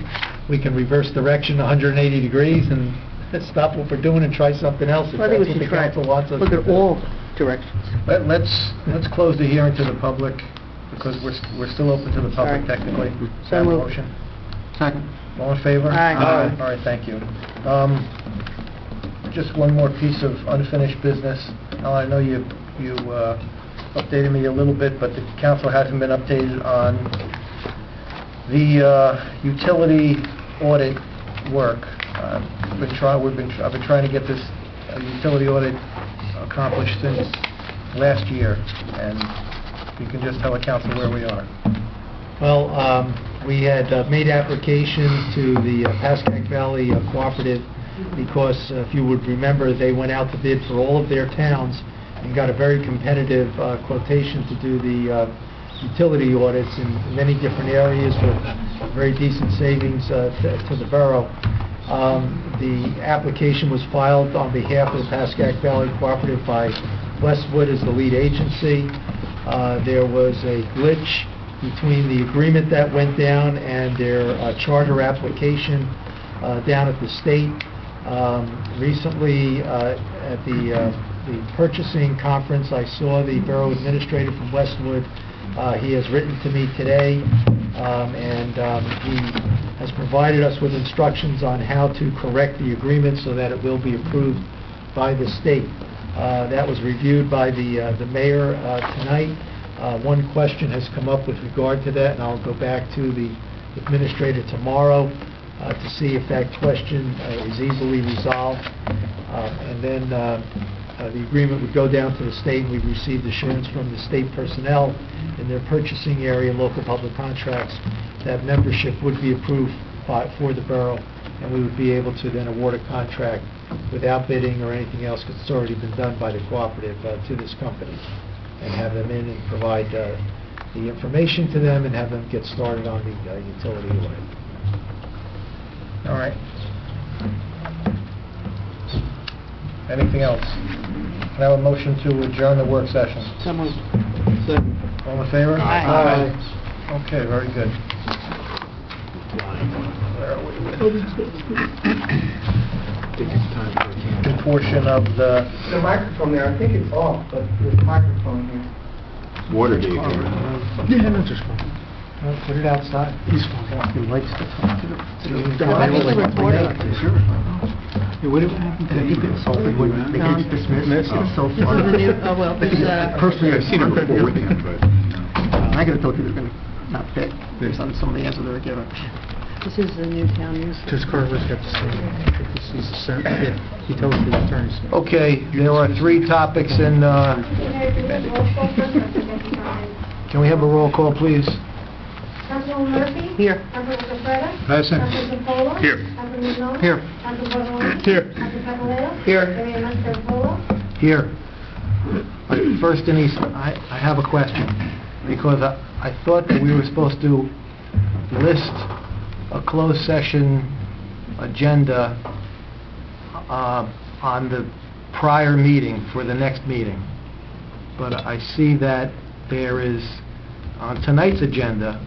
Speaker 4: we can reverse direction 180 degrees and stop what we're doing and try something else. If
Speaker 9: Well, I think
Speaker 4: that's
Speaker 9: we
Speaker 4: what
Speaker 9: should
Speaker 4: the
Speaker 9: try
Speaker 4: council wants us
Speaker 9: look
Speaker 4: to
Speaker 9: at
Speaker 4: do.
Speaker 9: all directions.
Speaker 1: Let's close the hearing to the public, because we're still open to the public
Speaker 9: Sorry.
Speaker 1: technically.
Speaker 9: So
Speaker 1: Have a
Speaker 9: moved.
Speaker 1: motion?
Speaker 3: Second.
Speaker 1: All in favor?
Speaker 9: Aye.
Speaker 3: Aye.
Speaker 1: All right, thank you. Just one more piece of unfinished business. Now, I know you updated me a little bit, but the council hasn't been updated on the utility audit work. I've been trying to get this utility audit accomplished since last year, and you can just tell the council where we are.
Speaker 4: Well, we had made application to the Pascack Valley Cooperative because, if you would remember, they went out to bid for all of their towns and got a very competitive quotation to do the utility audits in many different areas with very decent savings to the borough. The application was filed on behalf of the Pascack Valley Cooperative by Westwood as the lead agency. There was a glitch between the agreement that went down and their charter application down at the state. Recently, at the purchasing conference, I saw the borough administrator from Westwood. He has written to me today, and he has provided us with instructions on how to correct the agreement so that it will be approved by the state. That was reviewed by the mayor tonight. One question has come up with regard to that, and I'll go back to the administrator tomorrow to see if that question is easily resolved. And then the agreement would go down to the state, and we've received assurance from the state personnel in their purchasing area and local public contracts that membership would be approved for the borough, and we would be able to then award a contract without bidding or anything else, because it's already been done by the cooperative to this company, and have them in and provide the information to them and have them get started on the utility audit.
Speaker 1: All right. Anything else? Can I have a motion to adjourn the work session?
Speaker 9: So moved.
Speaker 1: All in favor?
Speaker 9: Aye.
Speaker 1: Okay, very good. Good portion of the...
Speaker 7: The microphone there, I think it's off, but there's a microphone here.
Speaker 6: Watergate.
Speaker 5: Yeah, no, just fine.
Speaker 4: Put it outside.
Speaker 5: He's fine.
Speaker 3: He likes to talk to the...
Speaker 9: I think the reporter.
Speaker 5: Yeah, what happened to
Speaker 3: They get insulted when they get dismissed. It's so
Speaker 9: This is
Speaker 3: funny.
Speaker 9: the new, oh, well, there's,
Speaker 3: Personally,
Speaker 6: I've seen it before with him, but...
Speaker 3: I could have told you it was going to not fit based on some of the answers they were given.
Speaker 9: this is the new town news.
Speaker 5: Just Carver's got to say, he's the center, he tells the attorneys.
Speaker 1: Okay, there are 3 topics in... Can we have a roll call, please?
Speaker 11: Councilwoman Murphy?
Speaker 9: Here.
Speaker 11: Councilwoman Freda?
Speaker 5: Present.
Speaker 11: Councilman Polo?
Speaker 6: Here.
Speaker 11: Councilman Nolan?
Speaker 3: Here.
Speaker 11: Councilman Bozellini?
Speaker 5: Here.
Speaker 11: Councilman Papaleo?
Speaker 3: Here.
Speaker 11: Mayor Mastropola?
Speaker 1: Here. First, Denise, I have a question, because I thought that we were supposed to list a closed session agenda on the prior meeting for the next meeting. But I see that there is, on tonight's agenda,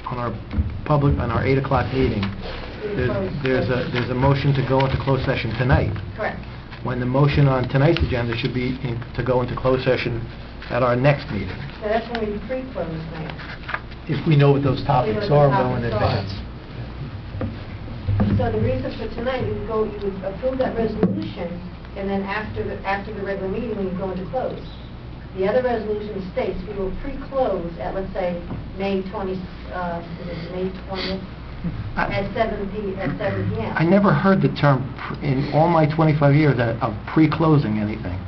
Speaker 1: on our 8 o'clock meeting, there's a motion to go into closed session tonight,
Speaker 11: Correct.
Speaker 1: when the motion on tonight's agenda should be to go into closed session at our next meeting.
Speaker 11: So that's when we pre-close tonight.
Speaker 4: If we know what those topics are well in
Speaker 11: We know what the
Speaker 4: advance.
Speaker 11: So the reason for tonight, you would approve that resolution, and then after the regular meeting, we would go into close. The other resolution states we will pre-close at, let's say, May 20th, at 7 p.m.
Speaker 1: I never heard the term, in all my 25 years, of pre-closing anything.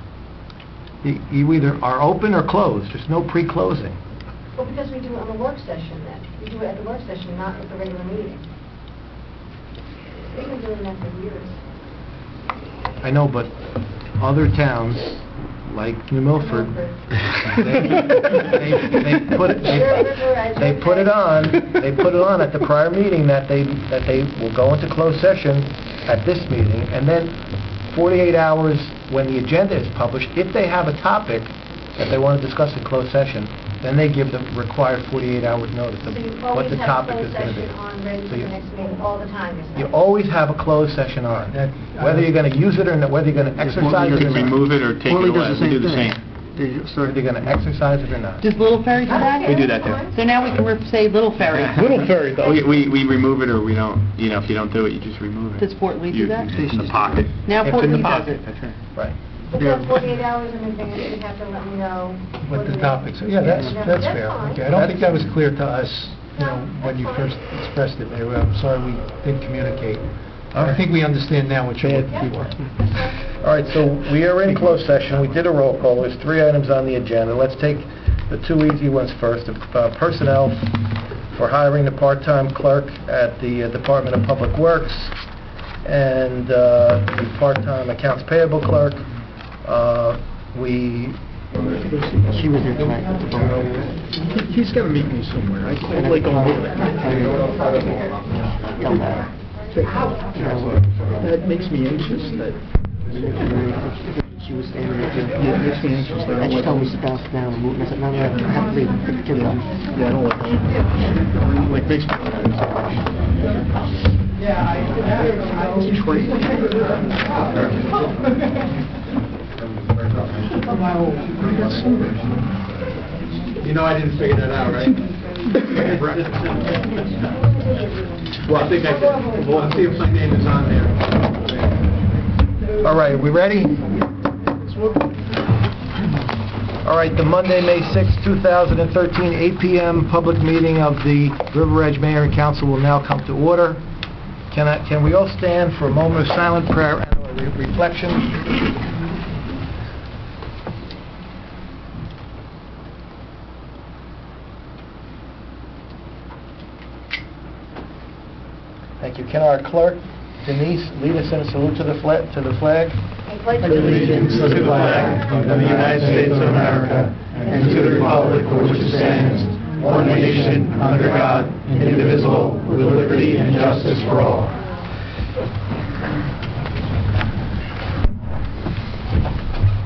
Speaker 1: You either are open or closed, there's no pre-closing.
Speaker 11: Well, because we do it on the work session then. We do it at the work session, not at the regular meeting. We've been doing that for years.
Speaker 1: I know, but other towns, like New Milford, they put it on at the prior meeting that they will go into closed session at this meeting, and then 48 hours when the agenda is published, if they have a topic that they want to discuss in closed session, then they give the required 48 hours notice of what the topic is going to be.
Speaker 11: So you always have a closed session on ready for the next meeting all the time, you're saying?
Speaker 1: You always have a closed session on, whether you're going to use it or not, whether you're going to exercise it or not.
Speaker 5: Remove it or take it
Speaker 3: Morley
Speaker 5: away.
Speaker 3: does
Speaker 5: We do the
Speaker 3: thing.
Speaker 5: same.
Speaker 1: Whether you're going to exercise it or not.
Speaker 9: Does Little Ferry do that?
Speaker 5: We do that too.
Speaker 9: So now we can say Little Ferry.
Speaker 5: Little Ferry, though. We remove it or we don't, if you don't do it, you just remove it.
Speaker 9: Does Fort Lee do that?
Speaker 5: It's in the pocket.
Speaker 9: Now
Speaker 1: It's
Speaker 9: Fort
Speaker 1: in the
Speaker 9: Lee does
Speaker 1: pocket.
Speaker 9: it.
Speaker 5: That's right.
Speaker 1: Right.
Speaker 11: But then 48 hours in advance, you have to let me know.
Speaker 4: What the topics are. Yeah, that's fair.
Speaker 11: fine.
Speaker 4: Okay, I don't think that was clear to us, when you first expressed it, Mayor. I'm sorry we didn't communicate. I think we understand now what you're looking for.
Speaker 1: All right, so we are in closed session. We did a roll call. There's 3 items on the agenda. Let's take the 2 easy ones first. Personnel for hiring the part-time clerk at the Department of Public Works and the part-time accounts payable clerk.
Speaker 3: She was there tonight.
Speaker 5: He's got to meet me somewhere. I'd like to go over there.
Speaker 3: Tell that.
Speaker 5: That makes me anxious.
Speaker 3: She was standing there too.
Speaker 5: Yeah, it makes me anxious.
Speaker 3: And she told me to sit down and move. And I said, no, I have to leave. Put the kids on.
Speaker 5: Yeah, I don't like that. Like, makes me...
Speaker 4: You know I didn't figure that out, right? Well, I think I can. Well, I'll see if my name is on there.
Speaker 1: All right, we ready? All right, the Monday, May 6, 2013, 8 p.m. public meeting of the River Edge Mayor and Council will now come to order. Can we all stand for a moment of silent prayer and reflection? Thank you. Can our clerk, Denise, lead us in a salute to the flag?
Speaker 11: I pledge
Speaker 8: Allegiance to the flag of the United States of America and to the republic for which it stands, one nation, under God, indivisible, with liberty and justice for all.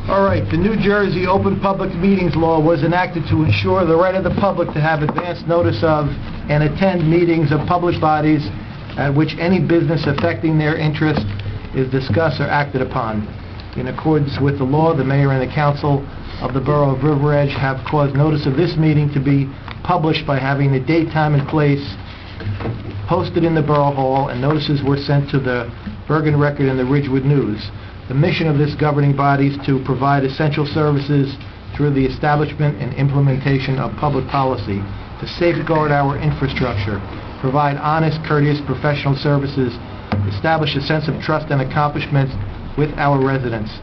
Speaker 1: All right, the New Jersey Open Public Meetings Law was enacted to ensure the right of the public to have advance notice of and attend meetings of public bodies at which any business affecting their interest is discussed or acted upon. In accordance with the law, the mayor and the council of the Borough of River Edge have caused notice of this meeting to be published by having the date, time, and place posted in the Borough Hall, and notices were sent to the Bergen Record and the Ridgewood News. The mission of this governing body is to provide essential services through the establishment and implementation of public policy, to safeguard our infrastructure, provide honest, courteous, professional services, establish a sense of trust and accomplishments with our residents.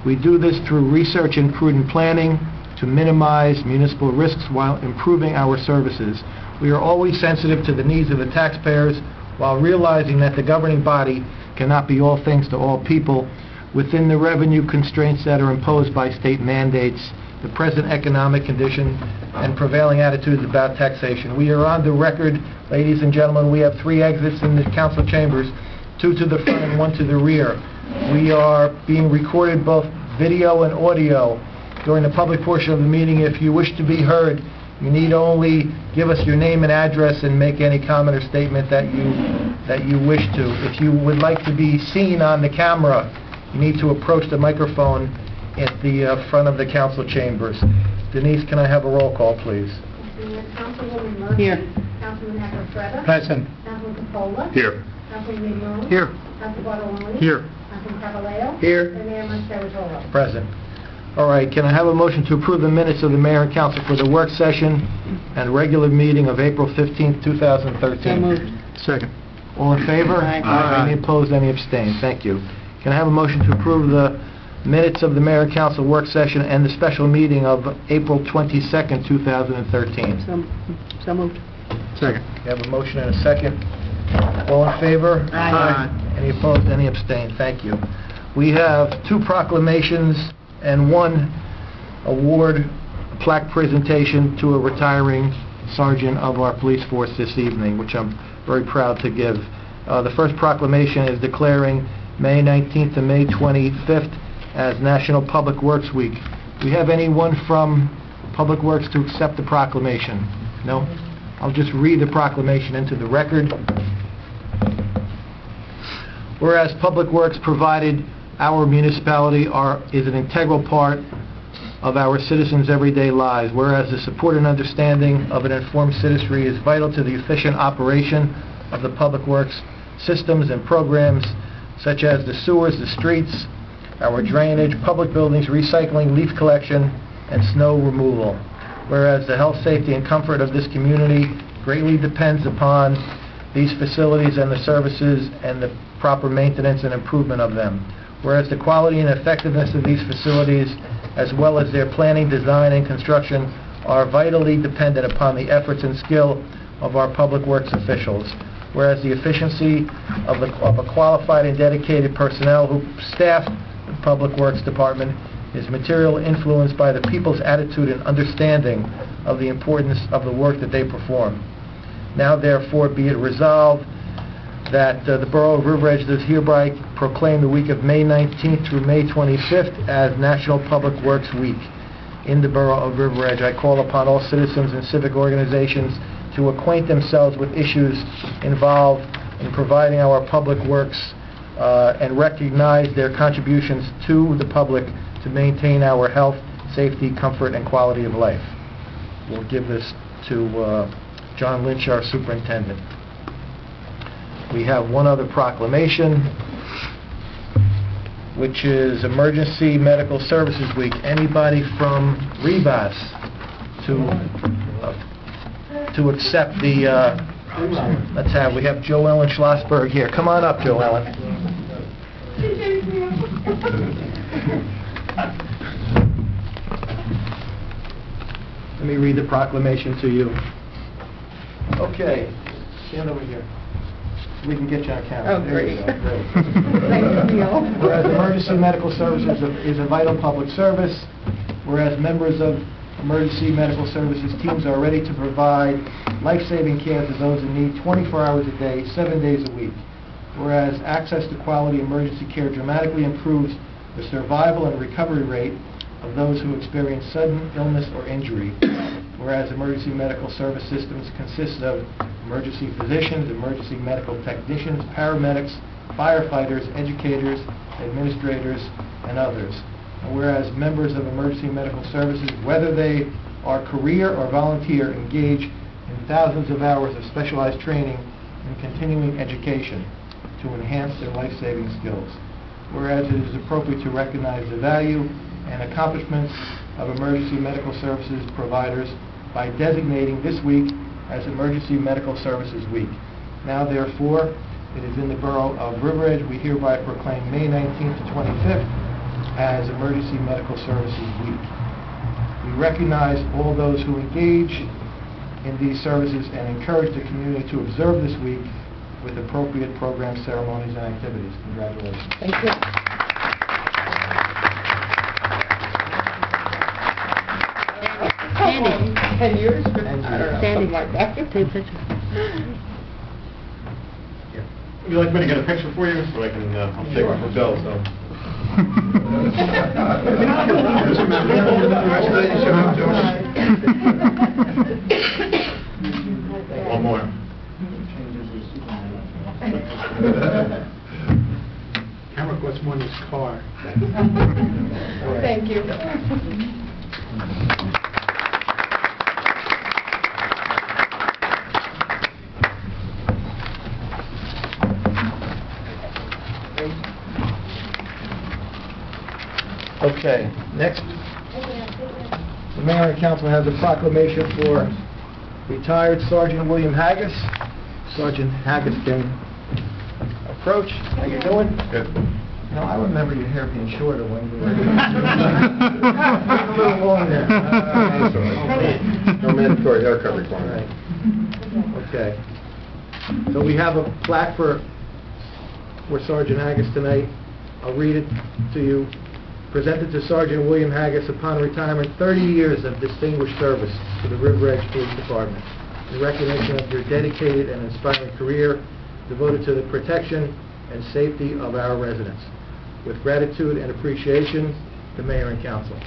Speaker 1: We do this through research and prudent planning to minimize municipal risks while improving our services. We are always sensitive to the needs of the taxpayers while realizing that the governing body cannot be all things to all people within the revenue constraints that are imposed by state mandates, the present economic condition, and prevailing attitudes about taxation. We are on the record, ladies and gentlemen. We have 3 exits in the council chambers, 2 to the front and 1 to the rear. We are being recorded both video and audio during the public portion of the meeting. If you wish to be heard, you need only give us your name and address and make any comment or statement that you wish to. If you would like to be seen on the camera, you need to approach the microphone at the front of the council chambers. Denise, can I have a roll call, please?
Speaker 11: Councilwoman Murphy.
Speaker 9: Here.
Speaker 11: Councilman Hacker-Freda.
Speaker 4: Present.
Speaker 11: Councilman Capola.
Speaker 6: Here.
Speaker 11: Councilman Mignon.
Speaker 1: Here.
Speaker 11: Councilman Guadalupe.
Speaker 5: Here.
Speaker 11: Councilman Carvalho.
Speaker 1: Here.
Speaker 11: And Mayor Montevirolo.
Speaker 1: Present. All right, can I have a motion to approve the minutes of the mayor and council for the work session and regular meeting of April 15th, 2013?
Speaker 9: So moved.
Speaker 5: Second.
Speaker 1: All in favor?
Speaker 9: Aye.
Speaker 1: Any opposed, any abstained? Thank you. Can I have a motion to approve the minutes of the Mayor and Council work session and the special meeting of April 22nd, 2013?
Speaker 9: So moved.
Speaker 5: Second.
Speaker 1: We have a motion and a second. All in favor?
Speaker 9: Aye.
Speaker 1: Any opposed, any abstained? Thank you. We have 2 proclamations and 1 award plaque presentation to a retiring sergeant of our police force this evening, which I'm very proud to give. The first proclamation is declaring May 19th to May 25th as National Public Works Week. Do we have anyone from Public Works to accept the proclamation? No? I'll just read the proclamation into the record. Whereas Public Works provided our municipality is an integral part of our citizens' everyday lives, whereas the support and understanding of an informed citizenry is vital to the efficient operation of the public works systems and programs such as the sewers, the streets, our drainage, public buildings, recycling, leaf collection, and snow removal. Whereas the health, safety, and comfort of this community greatly depends upon these facilities and the services and the proper maintenance and improvement of them. Whereas the quality and effectiveness of these facilities, as well as their planning, design, and construction, are vitally dependent upon the efforts and skill of our public works officials. Whereas the efficiency of a qualified and dedicated personnel who staff the Public Works Department is materially influenced by the people's attitude and understanding of the importance of the work that they perform. Now therefore be it resolved that the Borough of River Edge does hereby proclaim the week of May 19th through May 25th as National Public Works Week in the Borough of River Edge. I call upon all citizens and civic organizations to acquaint themselves with issues involved in providing our public works and recognize their contributions to the public to maintain our health, safety, comfort, and quality of life. We'll give this to John Lynch, our superintendent. We have one other proclamation, which is Emergency Medical Services Week. Anybody from Rebus to accept the, we have Joellen Schlossberg here. Come on up, Joellen. Let me read the proclamation to you. Okay, stand over here. We can get you on camera.
Speaker 2: Oh, great.
Speaker 1: There you go.
Speaker 2: Thank you, Neil.
Speaker 1: Whereas emergency medical services is a vital public service, whereas members of emergency medical services teams are ready to provide life-saving care to those in need 24 hours a day, 7 days a week. Whereas access to quality emergency care dramatically improves the survival and recovery rate of those who experience sudden illness or injury. Whereas emergency medical service systems consist of emergency physicians, emergency medical technicians, paramedics, firefighters, educators, administrators, and others. And whereas members of emergency medical services, whether they are career or volunteer, engage in thousands of hours of specialized training and continuing education to enhance their life-saving skills. Whereas it is appropriate to recognize the value and accomplishments of emergency medical services providers by designating this week as Emergency Medical Services Week. Now therefore, it is in the Borough of River Edge, we hereby proclaim May 19th to 25th as Emergency Medical Services Week. We recognize all those who engage in these services and encourage the community to observe this week with appropriate programs, ceremonies, and activities. Congratulations.
Speaker 2: Thank you.
Speaker 9: Sandy.
Speaker 2: 10 years? I don't know, something like that.
Speaker 9: Take a picture.
Speaker 10: Would you like me to get a picture for you, so I can, I'll take one for Bill, so. One more.
Speaker 4: Camera costs more than his car.
Speaker 2: Thank you.
Speaker 1: Okay, next, the Mayor and Council has a proclamation for retired Sergeant William Haggis, Sergeant Haggiston approach. How you doing?
Speaker 6: Good.
Speaker 1: No, I remember your hair being shorter when you were... a little long there.
Speaker 6: No mandatory haircut requirement.
Speaker 1: Okay. So we have a plaque for Sergeant Haggis tonight. I'll read it to you. Presented to Sergeant William Haggis upon retirement, 30 years of distinguished service to the River Edge Police Department. In recognition of your dedicated and inspiring career devoted to the protection and safety of our residents. With gratitude and appreciation, the Mayor and Council.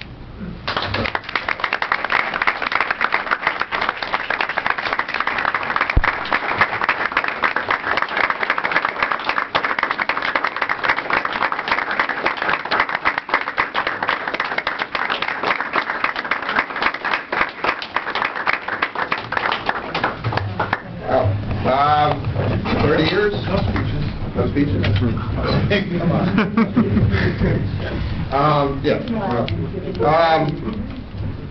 Speaker 6: Wow. 30 years? No speeches? Come on.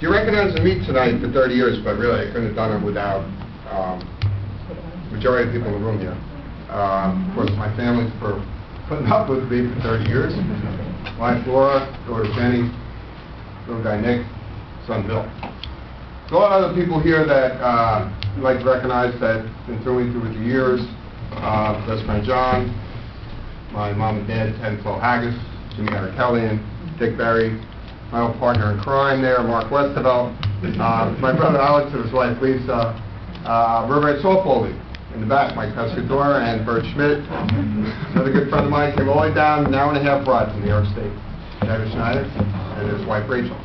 Speaker 6: You recognize me tonight for 30 years, but really I couldn't have done it without majority of people in the room here. Of course, my family for putting up with me for 30 years. Wife Laura, daughter Jenny, little guy Nick, son Bill. There's a lot of other people here that I'd like to recognize that been through me through the years. Best friend John, my mom and dad, Ted and Flo Haggis, Jimmy Kelly, Dick Berry, my old partner in crime there, Mark Westervelt, my brother Alex and his wife Lisa, River Edge Softball League in the back, Mike Pescatore and Bert Schmidt. Another good friend of mine came all the way down, an hour and a half ride from New York State, David Schneider and his wife Rachel.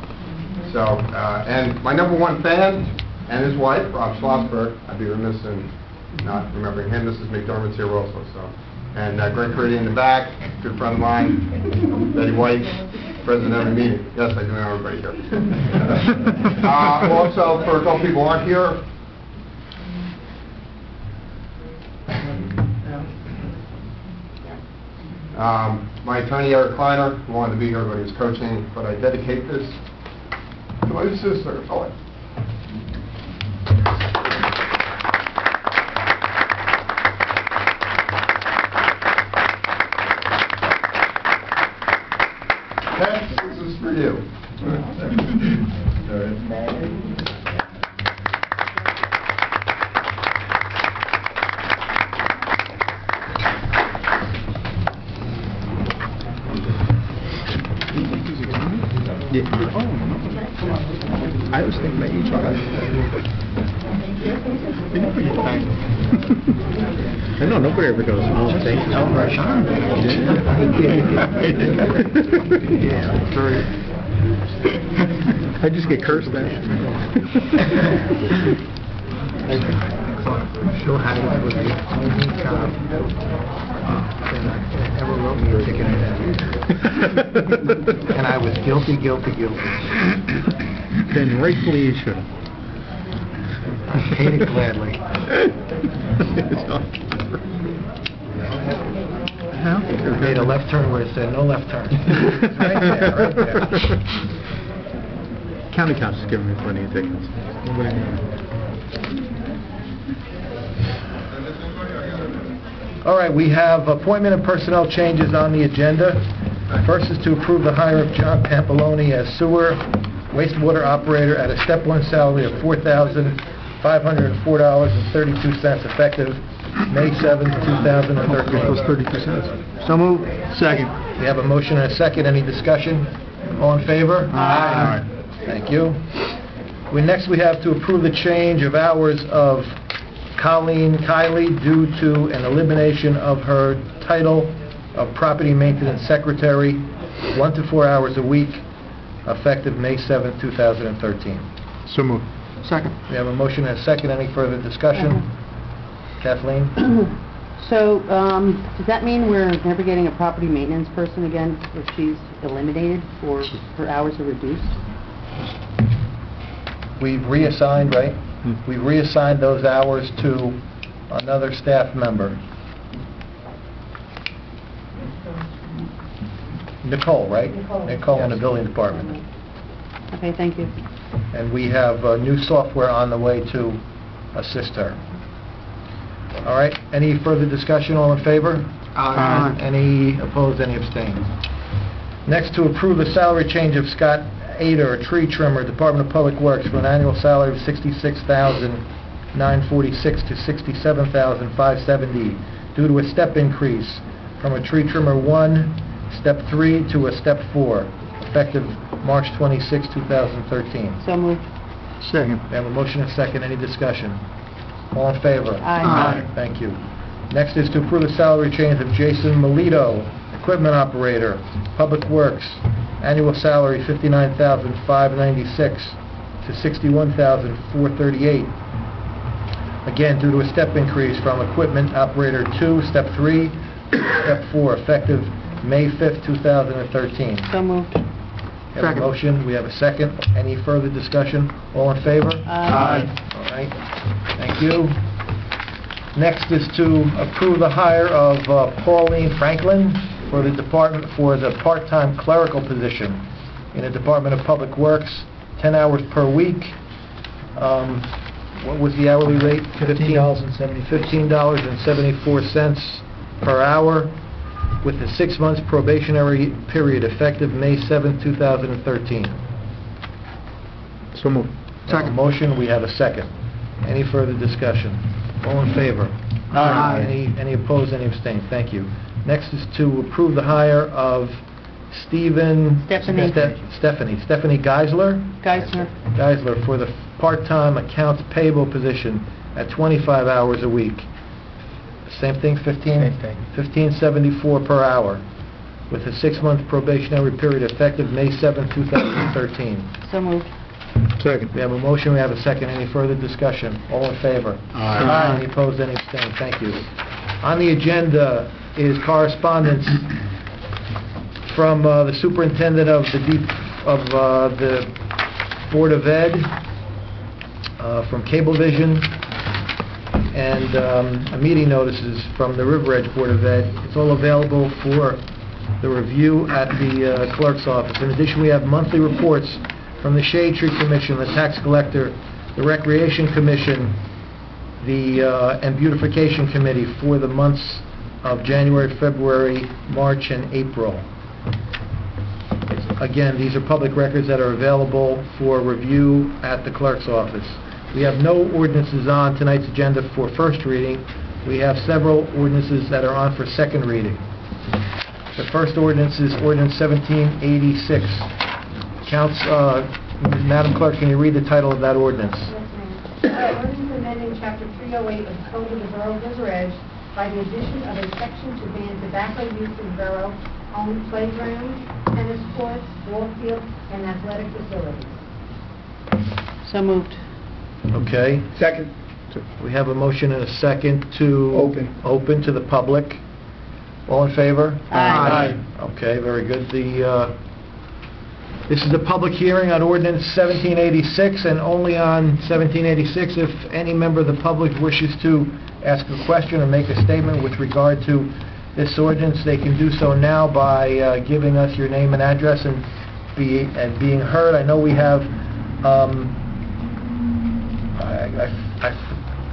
Speaker 6: So, and my number one fan and his wife, Rob Schlossberg, I'd be remiss in not remembering him. Mrs. McDermott's here also. So, and Greg Curdy in the back, good friend of mine, Betty White, president of every meeting. Yes, I do know everybody here. Also, for a couple people who aren't here, my attorney Eric Kleiner, who wanted to be here but he was coaching, but I dedicate this to my sister, Ellen. This is for you.
Speaker 1: I was thinking about you, Charlie. I know, nobody ever goes, oh, thank you. Oh, right. Yeah, sorry. I just get cursed at. She'll have it with the only cop that ever wrote me a ticket in that. And I was guilty. Then rightfully you should have. I paid it gladly. I made a left turn where it said no left turn. Right there.
Speaker 5: County council's giving me plenty of tickets.
Speaker 1: All right, we have appointment and personnel changes on the agenda. First is to approve the hire of John Pampaloni as sewer wastewater operator at a step one salary of $4,504.32 effective May 7th, 2013.
Speaker 5: Those 32 cents.
Speaker 1: So moved.
Speaker 5: Second.
Speaker 1: We have a motion and a second. Any discussion? All in favor?
Speaker 5: Aye.
Speaker 1: Thank you. Next, we have to approve the change of hours of Colleen Kiley due to an elimination of her title of Property Maintenance Secretary, 1 to 4 hours a week, effective May 7th, 2013.
Speaker 5: So moved.
Speaker 3: Second.
Speaker 1: We have a motion and a second. Any further discussion? Kathleen?
Speaker 9: So, does that mean we're never getting a property maintenance person again if she's eliminated or her hours are reduced?
Speaker 1: We've reassigned, right? We've reassigned those hours to another staff member. Nicole, right? Nicole in the building department.
Speaker 9: Okay, thank you.
Speaker 1: And we have new software on the way to assist her. All right, any further discussion, all in favor?
Speaker 3: Aye.
Speaker 1: Any opposed, any abstained? Next, to approve the salary change of Scott Ader, tree trimmer, Department of Public Works, for an annual salary of $66,946 to $67,570 due to a step increase from a tree trimmer 1, step 3 to a step 4, effective March 26, 2013.
Speaker 9: So moved.
Speaker 5: Second.
Speaker 1: We have a motion and a second. Any discussion? All in favor?
Speaker 9: Aye.
Speaker 1: Thank you. Next is to approve the salary change of Jason Melito, equipment operator, Public Works, annual salary $59,596 to $61,438. Again, due to a step increase from equipment operator 2, step 3, to step 4, effective May 5th, 2013.
Speaker 9: So moved.
Speaker 1: We have a
Speaker 3: Second.
Speaker 1: motion, we have a second. Any further discussion? All in favor?
Speaker 9: Aye.
Speaker 1: All right, thank you. Next is to approve the hire of Pauline Franklin for the department, for the part-time clerical position in the Department of Public Works, 10 hours per week. What was the hourly rate?
Speaker 4: $15.74.
Speaker 1: $15.74 per hour, with a 6 months probationary period effective May 7, 2013.
Speaker 5: So moved.
Speaker 1: We have a motion, we have a second. Any further discussion? All in favor?
Speaker 3: Aye.
Speaker 1: Any opposed, any abstained? Thank you. Next is to approve the hire of Stephanie Geisler
Speaker 9: Geisler.
Speaker 1: for the part-time accounts payable position at 25 hours a week. Same thing, 1574 per hour, with a 6-month probationary period effective May 7, 2013.
Speaker 9: So moved.
Speaker 5: Second.
Speaker 1: We have a motion, we have a second. Any further discussion? All in favor?
Speaker 5: Aye.
Speaker 1: Any opposed, any abstained? Thank you. On the agenda is correspondence from the superintendent of the Board of Ed, from Cablevision, and meeting notices from the River Edge Board of Ed. It's all available for the review at the clerk's office. In addition, we have monthly reports from the Shade Tree Commission, the Tax Collector, the Recreation Commission, and Beautification Committee for the months of January, February, March, and April. Again, these are public records that are available for review at the clerk's office. We have no ordinances on tonight's agenda for first reading. We have several ordinances that are on for second reading. The first ordinance is Ordinance 1786. Madam Clerk, can you read the title of that ordinance?
Speaker 11: Yes, ma'am. Ordinance amending Chapter 308 of the Code of the Borough of River Edge by the addition of a section to ban tobacco use in borough-owned playgrounds, tennis courts, ball fields, and athletic facilities.
Speaker 9: So moved.
Speaker 1: Okay.
Speaker 7: Second.
Speaker 1: We have a motion and a second to... Open to the public. All in favor?
Speaker 9: Aye.
Speaker 1: Okay, very good. This is a public hearing on ordinance 1786, and only on 1786 if any member of the public wishes to ask a question or make a statement with regard to this ordinance, they can do so now by giving us your name and address and being heard. I know we have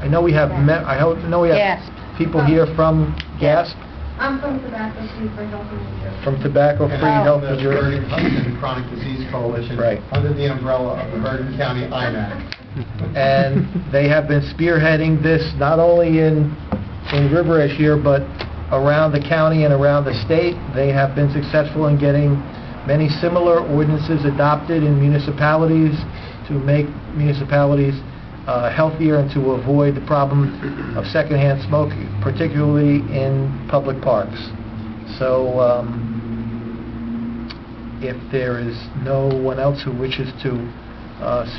Speaker 1: I know we have
Speaker 9: Gasp.
Speaker 1: people here from GASP,
Speaker 11: I'm from Tobacco Free for Health and New Jersey.
Speaker 1: from Tobacco Free Health New
Speaker 10: The
Speaker 1: Jersey.
Speaker 10: Bergen County Chronic Disease Coalition,
Speaker 1: Right.
Speaker 10: under the umbrella of the Bergen County IMAC.
Speaker 1: And they have been spearheading this not only in River Edge here, but around the county and around the state. They have been successful in getting many similar ordinances adopted in municipalities to make municipalities healthier and to avoid the problem of secondhand smoking, particularly in public parks. So if there is no one else who wishes to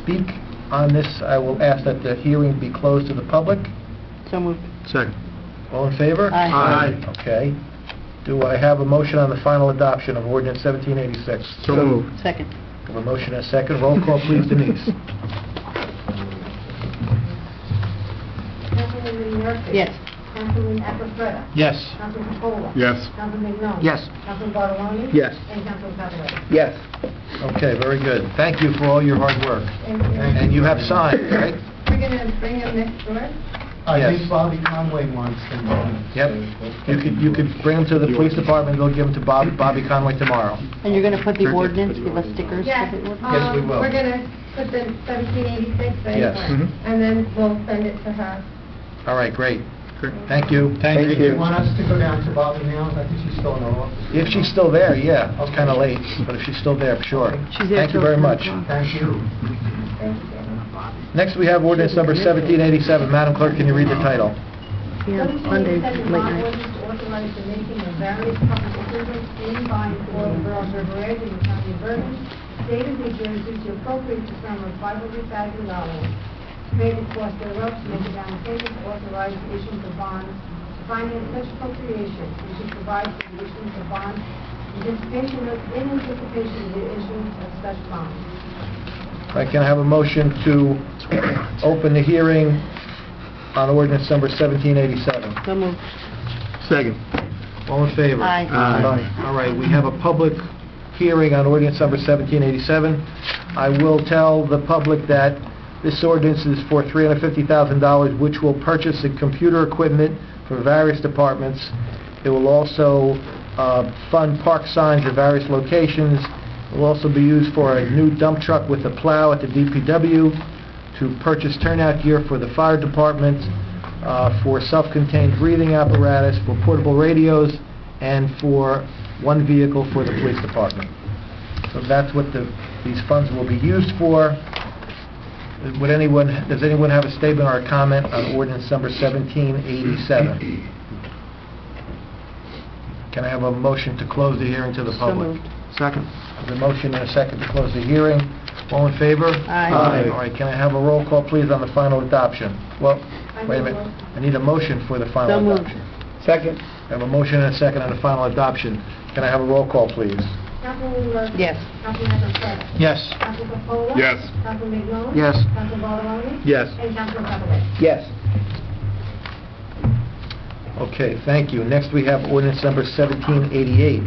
Speaker 1: speak on this, I will ask that the hearing be closed to the public.
Speaker 9: So moved.
Speaker 5: Second.
Speaker 1: All in favor?
Speaker 9: Aye.
Speaker 1: Okay. Do I have a motion on the final adoption of ordinance 1786?
Speaker 5: So moved.
Speaker 9: Second.
Speaker 1: I have a motion and a second. Roll call, please, Denise.
Speaker 11: Councilman Lee Murphy.
Speaker 9: Yes.
Speaker 11: Councilman Epifreda.
Speaker 5: Yes.
Speaker 11: Councilman Capola.
Speaker 5: Yes.
Speaker 11: Councilman McMillan.
Speaker 3: Yes.
Speaker 11: Councilman Bartoloni.
Speaker 5: Yes.
Speaker 11: And Councilman Cavallari.
Speaker 7: Yes.
Speaker 1: Okay, very good. Thank you for all your hard work.
Speaker 11: Thank you.
Speaker 1: And you have signed, right?
Speaker 11: We're going to bring him next door.
Speaker 4: I
Speaker 1: Yes.
Speaker 4: think Bobby Conway wants them.
Speaker 1: Yep. You could bring them to the police department, they'll give them to Bobby Conway tomorrow.
Speaker 9: And you're going to put the ordinance, give us stickers
Speaker 2: Yes,
Speaker 9: for the ordinance?
Speaker 1: Yes, we will.
Speaker 2: we're gonna put the 1786
Speaker 1: Yes.
Speaker 2: anywhere, and then we'll send it to her.
Speaker 1: All right, great. Thank you.
Speaker 5: Thank
Speaker 7: you.
Speaker 4: You want us to go down to Bobby now? I think she's still in her office.
Speaker 1: If she's still there, yeah. It's kind of late, but if she's still there, sure.
Speaker 9: She's there
Speaker 1: Thank you
Speaker 9: till
Speaker 1: very
Speaker 9: 10
Speaker 1: much.
Speaker 9: o'clock.
Speaker 4: Thank you.
Speaker 2: Thank you.
Speaker 1: Next, we have ordinance number 1787. Madam Clerk, can you read the title?
Speaker 9: Yeah, Monday, late night.
Speaker 2: Authorize the making of various public improvements in by and for the Borough of River Edge in the County of Bergen, State of New Jersey, to appropriate the sum of $500,000 to pay the cost thereof, to make a down payment, to authorize the issuance of bonds, to finance such appropriation, and to provide for the issuance of bonds in anticipation of the issuance of such bonds.
Speaker 1: All right, can I have a motion to open the hearing on ordinance number 1787?
Speaker 9: So moved.
Speaker 5: Second.
Speaker 1: All in favor?
Speaker 9: Aye.
Speaker 5: Aye.
Speaker 1: All right, we have a public hearing on ordinance number 1787. I will tell the public that this ordinance is for $350,000, which will purchase the computer equipment for various departments. It will also fund park signs at various locations. It will also be used for a new dump truck with a plow at the DPW, to purchase turnout gear for the fire department, for self-contained breathing apparatus, for portable radios, and for one vehicle for the police department. So that's what these funds will be used for. Does anyone have a statement or a comment on ordinance number 1787? Can I have a motion to close the hearing to the
Speaker 9: So
Speaker 1: public?
Speaker 9: moved.
Speaker 5: Second.
Speaker 1: There's a motion and a second to close the hearing. All in favor?
Speaker 9: Aye.
Speaker 1: All right, can I have a roll call, please, on the final adoption? Well, wait a minute. I need a motion for the
Speaker 9: So
Speaker 1: final
Speaker 9: moved.
Speaker 1: adoption.
Speaker 7: Second.
Speaker 1: I have a motion and a second on the final adoption. Can I have a roll call, please?
Speaker 2: Councilwoman Murphy?
Speaker 9: Yes.
Speaker 2: Councilmember Freda?
Speaker 5: Yes.
Speaker 2: Councilman Capola?
Speaker 6: Yes.
Speaker 2: Councilman Mignon?
Speaker 1: Yes.
Speaker 2: Councilman Ballaloni?
Speaker 5: Yes.
Speaker 2: And Councilman Cavalli?
Speaker 7: Yes.
Speaker 1: Okay, thank you. Next, we have ordinance number 1788.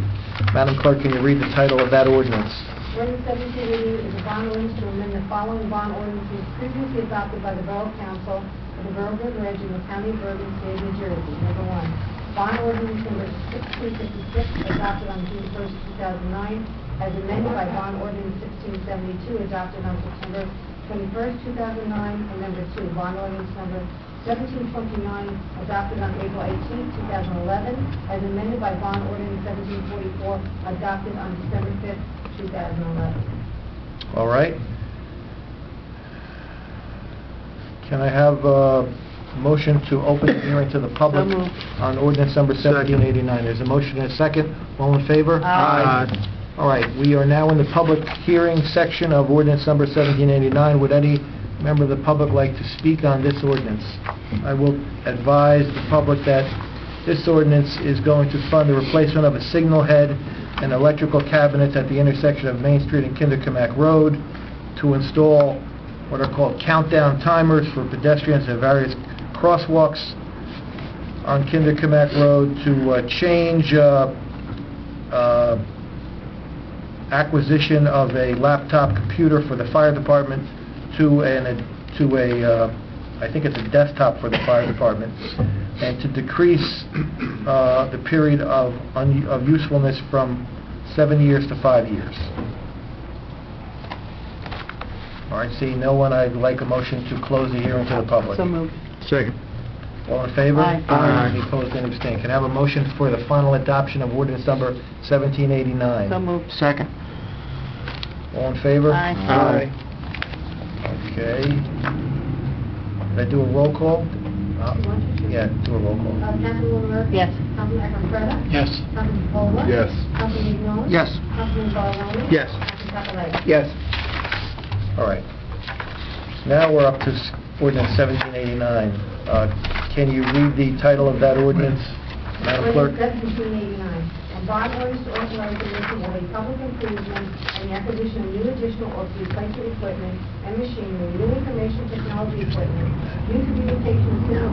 Speaker 1: Madam Clerk, can you read the title of that ordinance?
Speaker 2: Ordinance 1788 is a bond ordinance to amend the following bond ordinances previously adopted by the Borough Council of the Borough of River Edge in the County of Bergen, State of New Jersey. Number one, bond ordinance number 1656, adopted on June 1st, 2009, as amended by bond ordinance 1672, adopted on September 21st, 2009, and number two, bond ordinance number 1729, adopted on April 18th, 2011, as amended by bond ordinance 1744, adopted on December 5th, 2011.
Speaker 1: All right. Can I have a motion to open the hearing to the public
Speaker 9: So moved.
Speaker 1: on ordinance number 1789? There's a motion and a second. All in favor?
Speaker 9: Aye.
Speaker 1: All right, we are now in the public hearing section of ordinance number 1789. Would any member of the public like to speak on this ordinance? I will advise the public that this ordinance is going to fund the replacement of a signal head and electrical cabinets at the intersection of Main Street and Kinderkamak Road, to install what are called countdown timers for pedestrians at various crosswalks on Kinderkamak Road, to change acquisition of a laptop computer for the fire department to I think it's a desktop for the fire department, and to decrease the period of usefulness from 7 years to 5 years. All right, seeing no one, I'd like a motion to close the hearing to the public.
Speaker 9: So moved.
Speaker 5: Second.
Speaker 1: All in favor?
Speaker 9: Aye.
Speaker 5: Aye.
Speaker 1: Any opposed, any abstained? Can I have a motion for the final adoption of ordinance number 1789?
Speaker 9: So moved.
Speaker 3: Second.
Speaker 1: All in favor?
Speaker 9: Aye.
Speaker 1: Okay. Did I do a roll call? Yeah, do a roll call.
Speaker 2: Councilwoman Murphy?
Speaker 9: Yes.
Speaker 2: Councilmember Freda?
Speaker 5: Yes.
Speaker 2: Councilman Capola?
Speaker 6: Yes.
Speaker 2: Councilman Mignon?
Speaker 3: Yes.
Speaker 2: Councilman Ballaloni?
Speaker 5: Yes.
Speaker 2: Councilman Cavalli?
Speaker 7: Yes.
Speaker 1: All right. Now we're up to ordinance 1789. Can you read the title of that ordinance, Madam Clerk?
Speaker 2: Ordinance 1789, a bond ordinance to authorize the making of a public improvement and the acquisition of new additional or replacement equipment and machinery, new information technology equipment, new communication system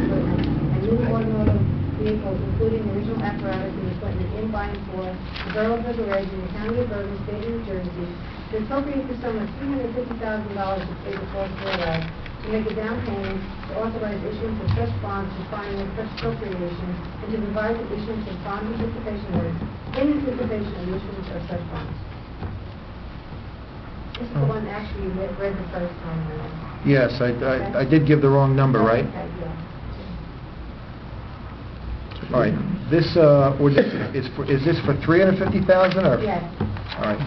Speaker 2: equipment, and new automotive vehicles, including original apparatus and equipment in by and for the Borough of River Edge in the County of Bergen, State of New Jersey, to appropriate the sum of $350,000 to pay the cost thereof, to
Speaker 11: to make a down payment, to authorize issuance of such bonds to finance such appropriations, and to provide the issuance of bond anticipation notes in anticipation of the issuance of such bonds. This is the one actually you read the first time.
Speaker 1: Yes, I did give the wrong number, right?
Speaker 11: Okay, yeah.
Speaker 1: All right, this ordinance is this for 350,000 or?
Speaker 11: Yes.
Speaker 1: All right.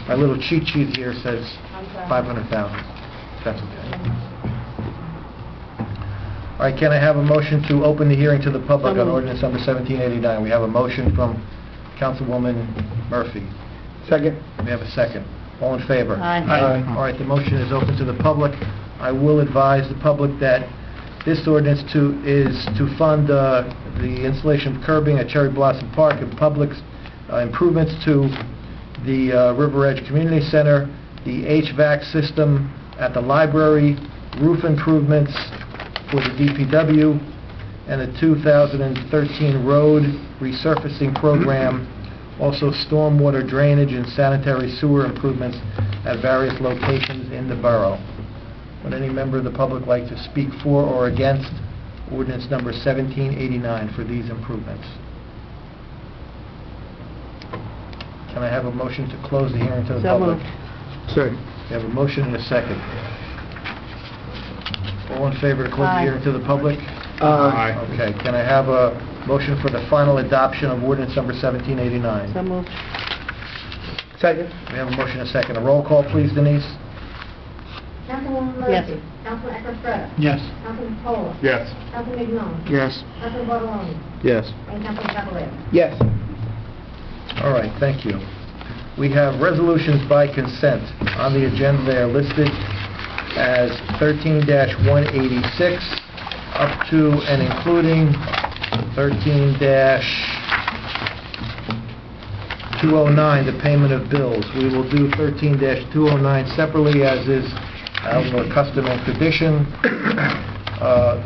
Speaker 1: My little cheat sheet here says
Speaker 11: I'm sorry.
Speaker 1: 500,000. That's okay. All right, can I have a motion to open the hearing to the public on ordinance number 1789? We have a motion from Councilwoman Murphy.
Speaker 7: Second.
Speaker 1: We have a second. All in favor?
Speaker 9: Aye.
Speaker 1: All right, the motion is open to the public. I will advise the public that this ordinance is to fund the installation of curbing at Cherry Blossom Park and public improvements to the River Edge Community Center, the HVAC system at the library, roof improvements for the DPW, and the 2013 road resurfacing program, also stormwater drainage and sanitary sewer improvements at various locations in the borough. Would any member of the public like to speak for or against ordinance number 1789 for these improvements? Can I have a motion to close the hearing to the
Speaker 9: So
Speaker 1: public?
Speaker 9: moved.
Speaker 5: Second.
Speaker 1: We have a motion and a second. All in favor to close the
Speaker 9: Aye.
Speaker 1: hearing to the public?
Speaker 5: Aye.
Speaker 1: Okay, can I have a motion for the final adoption of ordinance number 1789?
Speaker 9: So moved.
Speaker 7: Second.
Speaker 1: We have a motion and a second. A roll call, please, Denise?
Speaker 11: Councilwoman
Speaker 9: Yes.
Speaker 11: Murphy. Councilman Eckert-Freda.
Speaker 8: Yes.
Speaker 11: Councilman Paula.
Speaker 5: Yes.
Speaker 11: Councilman Mignon.
Speaker 3: Yes.
Speaker 11: Councilman Bartoloni.
Speaker 5: Yes.
Speaker 11: And Councilman Cavalera.
Speaker 7: Yes.
Speaker 1: All right, thank you. We have resolutions by consent. On the agenda, they are listed as 13-186 up to and including 13-209, the payment of bills. We will do 13-209 separately, as is our custom and tradition.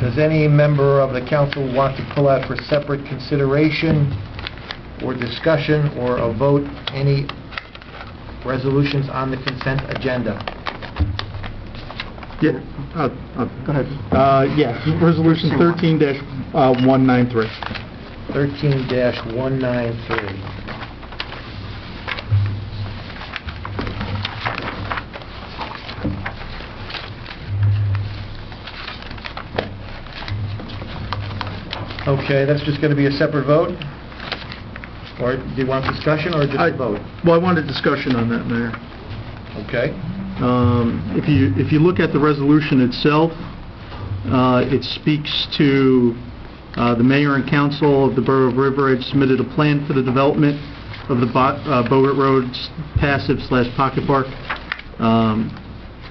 Speaker 1: Does any member of the council want to pull out for separate consideration or discussion or a vote any resolutions on the consent agenda?
Speaker 5: Yeah.
Speaker 3: Go ahead.
Speaker 5: Yeah, resolution 13-193.
Speaker 1: 13-193. Okay, that's just going to be a separate vote? Or do you want discussion or just a vote?
Speaker 5: Well, I wanted discussion on that, Mayor.
Speaker 1: Okay.
Speaker 5: If you look at the resolution itself, it speaks to the mayor and council of the Borough of River Edge submitted a plan for the development of the Bogart Road passive/pocket park.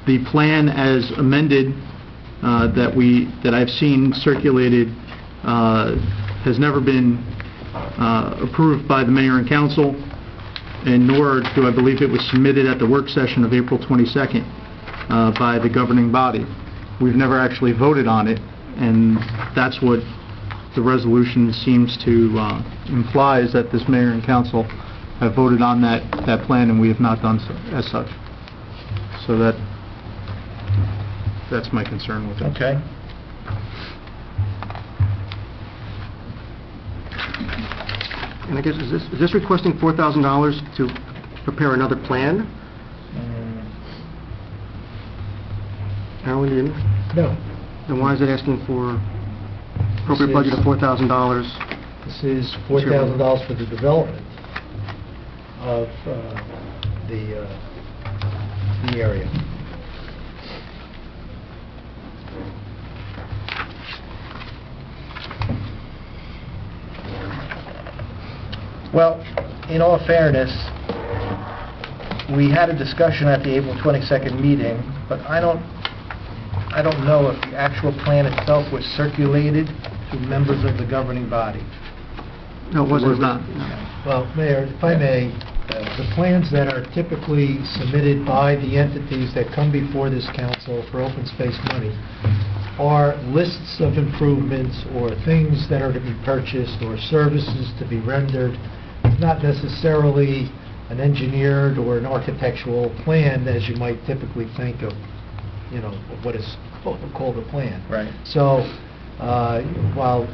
Speaker 5: The plan as amended that I've seen circulated has never been approved by the mayor and council, and nor do I believe it was submitted at the work session of April 22nd by the governing body. We've never actually voted on it, and that's what the resolution seems to imply, is that this mayor and council have voted on that plan, and we have not done so as such. So that's my concern with it.
Speaker 1: Okay.
Speaker 3: And I guess, is this requesting $4,000 to prepare another plan? Alan, you didn't?
Speaker 1: No.
Speaker 3: Then why is it asking for appropriate budget of $4,000?
Speaker 4: This is $4,000 for the development of the area.
Speaker 1: Well, in all fairness, we had a discussion at the April 22nd meeting, but I don't know if the actual plan itself was circulated to members of the governing body.
Speaker 3: No, it wasn't.
Speaker 5: It was not.
Speaker 4: Well, Mayor, if I may, the plans that are typically submitted by the entities that come before this council for open space money are lists of improvements or things that are to be purchased or services to be rendered, not necessarily an engineered or an architectural plan as you might typically think of
Speaker 1: of what is called a plan.
Speaker 7: Right.
Speaker 1: So, while,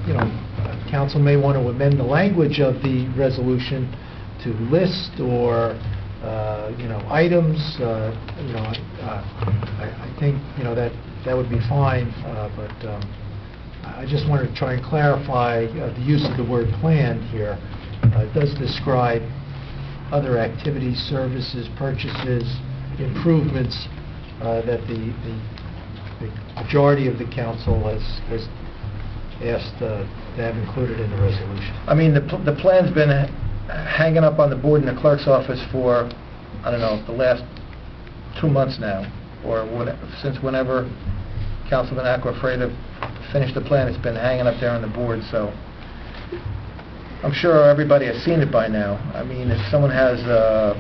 Speaker 1: council may want to amend the language of the resolution to list or, items, I think, that would be fine, but I just wanted to try and clarify the use of the word plan here. It does describe other activities, services, purchases, improvements that the majority of the council has asked to have included in the resolution.
Speaker 7: I mean, the plan's been hanging up on the board in the clerk's office for, I don't know, the last 2 months now, or since whenever Councilman Acquafredo finished the plan, it's been hanging up there on the board, so I'm sure everybody has seen it by now. I mean, if someone has a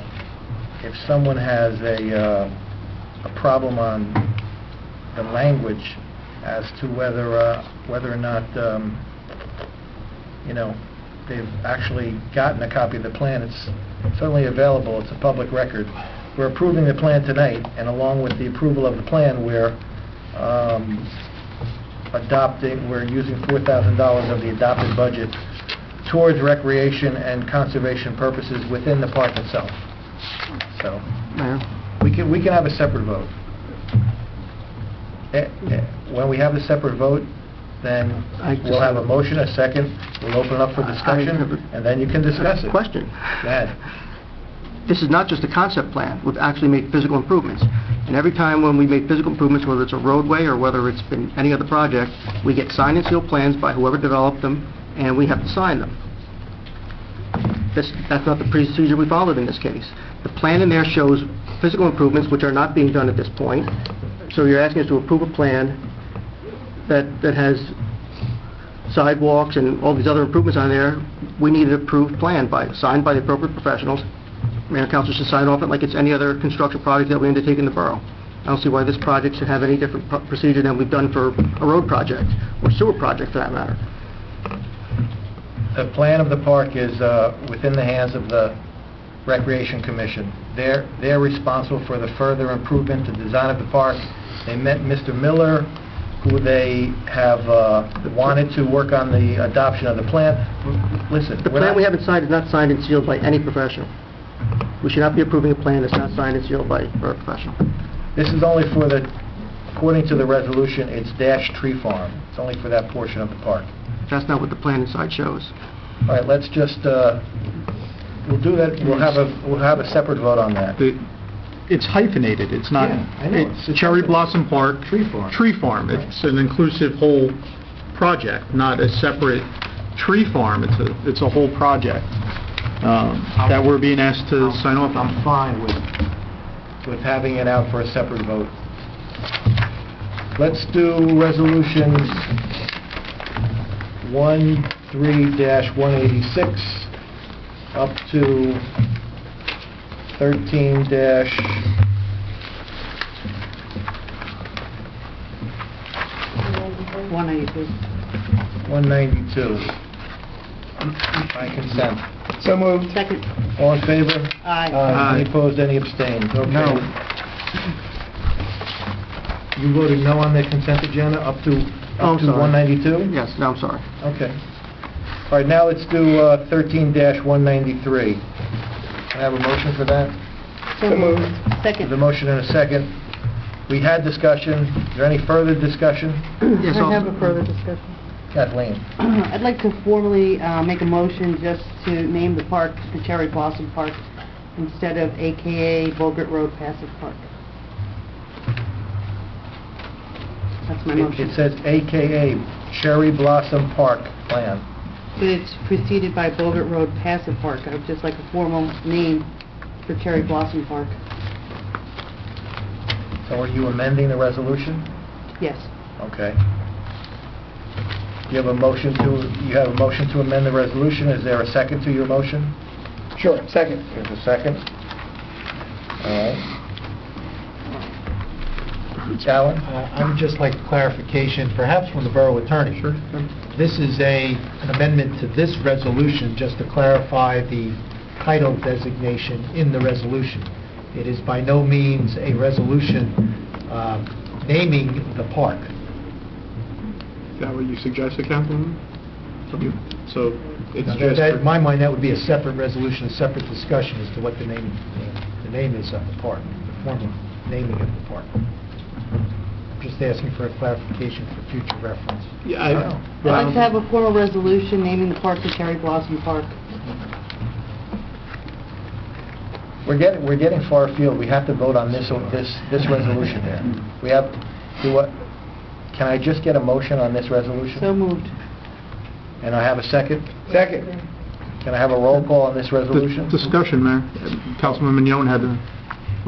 Speaker 7: problem on the language as to whether or not, they've actually gotten a copy of the plan, it's certainly available. It's a public record. We're approving the plan tonight, and along with the approval of the plan, we're using $4,000 of the adopted budget towards recreation and conservation purposes within the park itself. So, we can have a separate vote. When we have a separate vote, then we'll have a motion, a second, we'll open it up for discussion, and then you can discuss it.
Speaker 3: Question.
Speaker 7: Go ahead.
Speaker 3: This is not just a concept plan. We've actually made physical improvements. And every time when we make physical improvements, whether it's a roadway or whether it's been any other project, we get signed and sealed plans by whoever developed them, and we have to sign them. That's not the procedure we followed in this case. The plan in there shows physical improvements which are not being done at this point. So you're asking us to approve a plan that has sidewalks and all these other improvements on there. We need an approved plan signed by the appropriate professionals. Mayor and council should sign off it like it's any other construction project that we undertake in the borough. I don't see why this project should have any different procedure than we've done for a road project or sewer project for that matter.
Speaker 7: The plan of the park is within the hands of the Recreation Commission. They're responsible for the further improvement, the design of the park. They met Mr. Miller, who they have wanted to work on the adoption of the plan. Listen,
Speaker 3: The plan we haven't signed is not signed and sealed by any professional. We should not be approving a plan that's not signed and sealed by a professional.
Speaker 7: This is only for according to the resolution, it's Dash Tree Farm. It's only for that portion of the park.
Speaker 3: That's not what the plan inside shows.
Speaker 7: All right, let's just, we'll do that, we'll have a separate vote on that.
Speaker 5: It's hyphenated, it's not,
Speaker 7: Yeah, I know.
Speaker 5: it's Cherry Blossom Park.
Speaker 7: Tree Farm.
Speaker 5: Tree Farm. It's an inclusive whole project, not a separate tree farm. It's a whole project that we're being asked to sign off on.
Speaker 7: I'm fine with having it out for a separate vote. Let's do resolutions 13-186 up to 192 by consent.
Speaker 9: So moved. Second.
Speaker 7: All in favor?
Speaker 9: Aye.
Speaker 7: Any opposed, any abstained? Okay.
Speaker 3: No.
Speaker 7: You voted no on the consent agenda up to
Speaker 3: I'm sorry.
Speaker 7: 192?
Speaker 3: Yes, no, I'm sorry.
Speaker 7: Okay. All right, now let's do 13-193. Can I have a motion for that?
Speaker 9: So moved.
Speaker 7: There's a
Speaker 9: Second.
Speaker 7: motion and a second. We had discussion. Is there any further discussion?
Speaker 3: Yes,
Speaker 9: I have a further discussion.
Speaker 7: Kathleen?
Speaker 9: I'd like to formally make a motion just to name the park the Cherry Blossom Park instead of AKA Bogart Road Passive Park. That's my motion.
Speaker 7: It says AKA Cherry Blossom Park Plan.
Speaker 9: But it's preceded by Bogart Road Passive Park. I would just like a formal name for Cherry Blossom Park.
Speaker 7: So are you amending the resolution?
Speaker 9: Yes.
Speaker 7: Okay. You have a motion to amend the resolution. Is there a second to your motion?
Speaker 1: Sure, second.
Speaker 7: There's a second. All right. Alan?
Speaker 1: I would just like clarification, perhaps from the borough attorney. Sure. This is an amendment to this resolution, just to clarify the title designation in the resolution. It is by no means a resolution naming the park.
Speaker 5: Is that what you suggested, Councilman? So it's
Speaker 1: Now,
Speaker 5: just...
Speaker 1: In my mind, that would be a separate resolution, a separate discussion as to what the name is of the park, the formal naming of the park. I'm just asking for a clarification for future reference.
Speaker 5: Yeah,
Speaker 9: I'd like to have a formal resolution naming the park the Cherry Blossom Park.
Speaker 1: We're getting far afield. We have to vote on this resolution here. We have, can I just get a motion on this resolution?
Speaker 9: So moved.
Speaker 1: And I have a second?
Speaker 7: Second.
Speaker 1: Can I have a roll call on this resolution?
Speaker 5: Discussion, Mayor. Councilman Mignon had a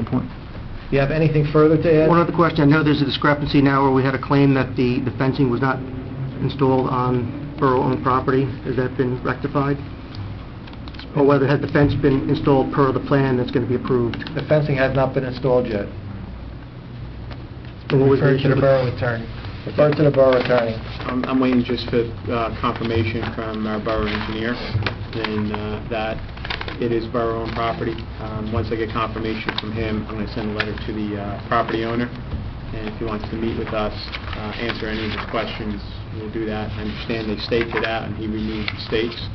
Speaker 5: point.
Speaker 1: Do you have anything further to add?
Speaker 3: One other question. I know there's a discrepancy now where we had a claim that the fencing was not installed on borough-owned property. Has that been rectified? Or whether had the fence been installed per the plan that's going to be approved?
Speaker 1: The fencing has not been installed yet.
Speaker 3: And what was the
Speaker 1: Refer to
Speaker 3: issue
Speaker 1: the
Speaker 3: with-
Speaker 1: borough attorney. Refer to the borough attorney.
Speaker 13: I'm waiting just for confirmation from our borough engineer, and that it is borough-owned property. Once I get confirmation from him, I'm going to send a letter to the property owner, and if he wants to meet with us, answer any of his questions, we'll do that. I understand they staked it out, and he removed the stakes.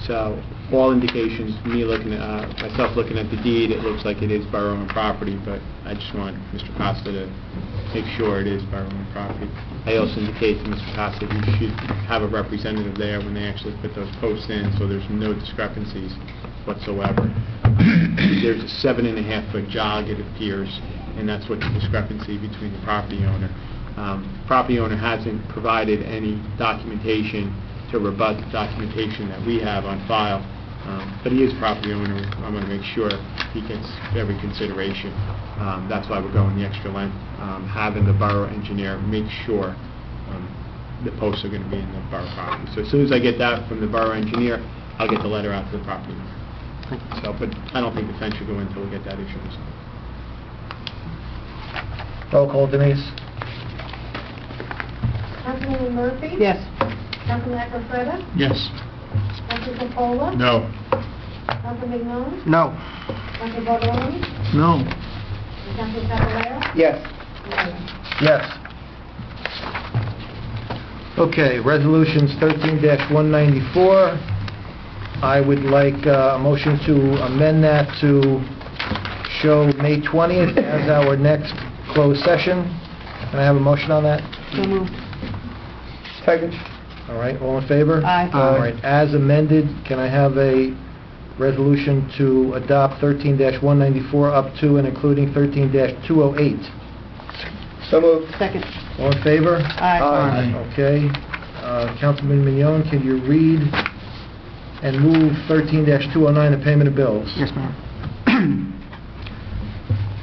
Speaker 13: So, all indications, me looking at, myself looking at the deed, it looks like it is borough-owned property, but I just want Mr. Costa to make sure it is borough-owned property. I also indicate to Mr. Costa he should have a representative there when they actually put those posts in, so there's no discrepancies whatsoever. There's a 7.5-foot jog, it appears, and that's what the discrepancy between the property owner. Property owner hasn't provided any documentation to rebut the documentation that we have on file, but he is property owner. I'm going to make sure he gets every consideration. That's why we're going the extra length, having the borough engineer make sure the posts are going to be in the borough property. So as soon as I get that from the borough engineer, I'll get the letter out to the property owner. So, but I don't think the fence should go in until we get that issue resolved.
Speaker 1: Roll call, Denise.
Speaker 11: Councilwoman Murphy?
Speaker 9: Yes.
Speaker 11: Councilman Eccleston?
Speaker 8: Yes.
Speaker 11: Councilman Capola?
Speaker 5: No.
Speaker 11: Councilman Mignon?
Speaker 3: No.
Speaker 11: Councilman Barbone?
Speaker 5: No.
Speaker 11: And Councilman Caballero?
Speaker 7: Yes.
Speaker 11: Mayor.
Speaker 1: Yes. Okay, resolutions 13-194. I would like a motion to amend that to show May 20th as our next closed session. Can I have a motion on that?
Speaker 9: So moved.
Speaker 7: Second.
Speaker 1: All right, all in favor?
Speaker 9: Aye.
Speaker 1: All right, as amended, can I have a resolution to adopt 13-194 up to and including 13-208?
Speaker 7: So moved.
Speaker 9: Second.
Speaker 1: All in favor?
Speaker 9: Aye.
Speaker 1: Okay. Councilman Mignon, can you read and move 13-209, the payment of bills?
Speaker 3: Yes, ma'am.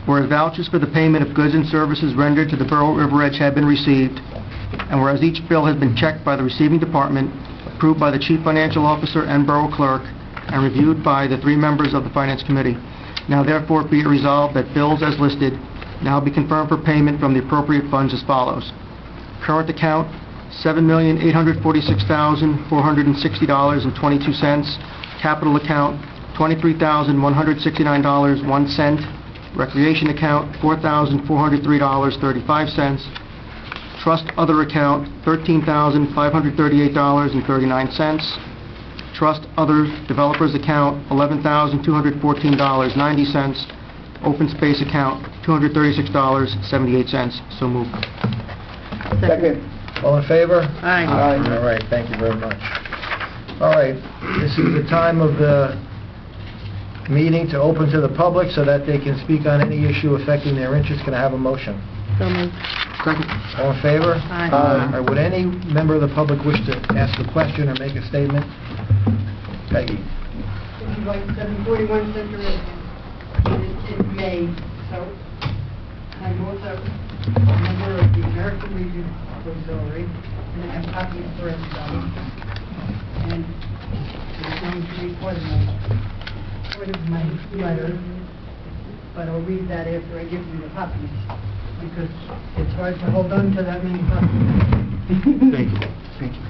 Speaker 3: Whereas vouchers for the payment of goods and services rendered to the Borough of River Edge have been received, and whereas each bill has been checked by the receiving department, approved by the Chief Financial Officer and Borough Clerk, and reviewed by the 3 members of the Finance Committee, now therefore be it resolved that bills as listed now be confirmed for payment from the appropriate funds as follows. Current account, $7,846,460.22. Capital account, $23,169.01. Recreation account, $4,403.35. Trust other account, $13,538.39. Trust other developers account, $11,214.90. Open space account, $236.78. So moved.
Speaker 7: Second.
Speaker 1: All in favor?
Speaker 9: Aye.
Speaker 1: All right, thank you very much. All right, this is the time of the meeting to open to the public so that they can speak on any issue affecting their interest. Can I have a motion?
Speaker 9: So moved.
Speaker 3: Second.
Speaker 1: All in favor?
Speaker 9: Aye.
Speaker 1: Or would any member of the public wish to ask a question or make a statement? Peggy?
Speaker 2: This is like 741 Central Avenue. It's May, so I'm also a member of the American Legion Auxiliary, and I have copies for everybody. And it's going to be part of my letter, but I'll read that after I give you the copies, because it's hard to hold on to that many copies.
Speaker 5: Thank you.
Speaker 3: Thank you.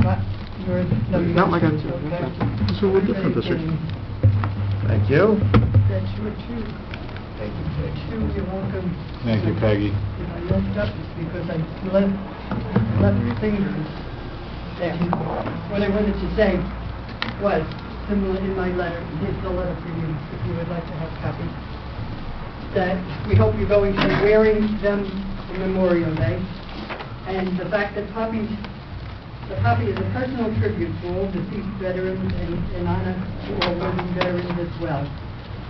Speaker 2: But yours, no,
Speaker 3: No, I got it.
Speaker 2: okay.
Speaker 5: So we're different this year.
Speaker 1: Thank you.
Speaker 2: That's your too.
Speaker 1: Thank you, Peg.
Speaker 14: You're welcome.
Speaker 5: Thank you, Peggy.
Speaker 14: If I messed up, it's because I left fingers. There. What I wanted to say was, similar in my letter, here's the letter for you, if you would like to have copies, that we hope you're going to be wearing them for Memorial Day, and the fact that the poppy is a personal tribute to all deceased veterans and in honor to all living veterans as well.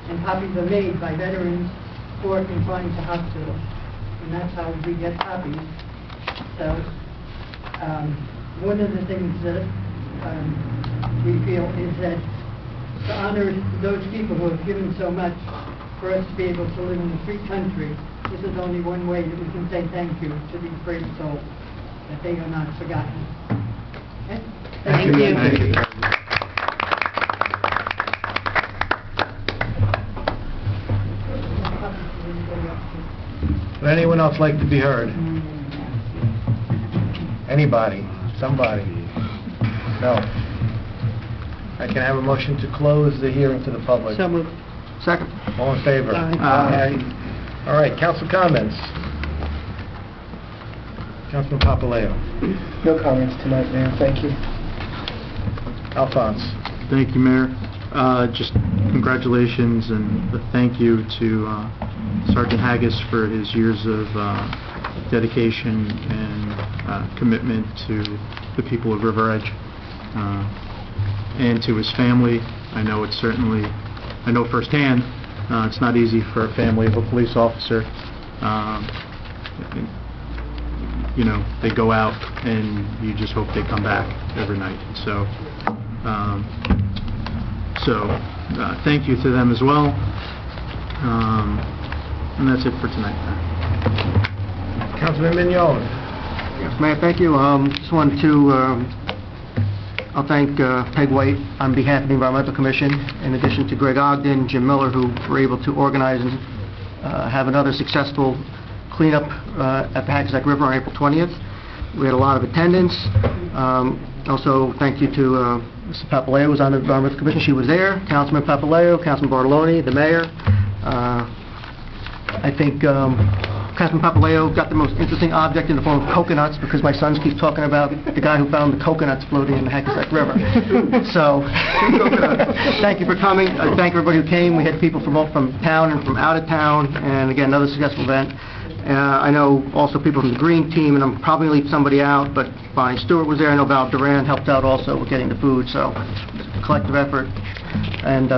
Speaker 14: And poppies are made by veterans who are confined to hospitals, and that's how we get poppies. So, one of the things that we feel is that to honor those people who have given so much for us to be able to live in a free country, this is only one way that we can say thank you to these brave souls, that they are not forgotten. Okay?
Speaker 9: Thank you.
Speaker 5: Thank you.
Speaker 1: Would anyone else like to be heard? Anybody? Somebody? No. I can have a motion to close the hearing to the public.
Speaker 9: So moved.
Speaker 3: Second.
Speaker 1: All in favor?
Speaker 9: Aye.
Speaker 1: All right, council comments. Councilman Papaleo.
Speaker 7: No comments tonight, Mayor. Thank you.
Speaker 1: Alphonse.
Speaker 5: Thank you, Mayor. Just congratulations and a thank you to Sergeant Haggis for his years of dedication and commitment to the people of River Edge and to his family. I know firsthand it's not easy for a family of a police officer. You know, they go out and you just hope they come back every night. So thank you to them as well. And that's it for tonight.
Speaker 1: Councilman Mignon.
Speaker 3: Yes, Mayor, thank you. Just wanted to, I'll thank Peg White on behalf of the Environmental Commission, in addition to Greg Ogden, Jim Miller, who were able to organize and have another successful cleanup at the Hackensack River on April 20th. We had a lot of attendance. Also, thank you to Mrs. Papaleo, who was on the Environmental Commission. She was there. Councilman Papaleo, Councilman Bartoloni, the mayor. I think Councilman Papaleo got the most interesting object in the form of coconuts, because my sons keep talking about the guy who found the coconuts floating in the Hackensack River. So, thank you for coming. Thank everybody who came. We had people from both from town and from out of town, and again, another successful event. I know also people from the Green Team, and I'm probably going to leave somebody out, but Bonnie Stewart was there. I know Val Duran helped out also with getting the food, so it's a collective effort. And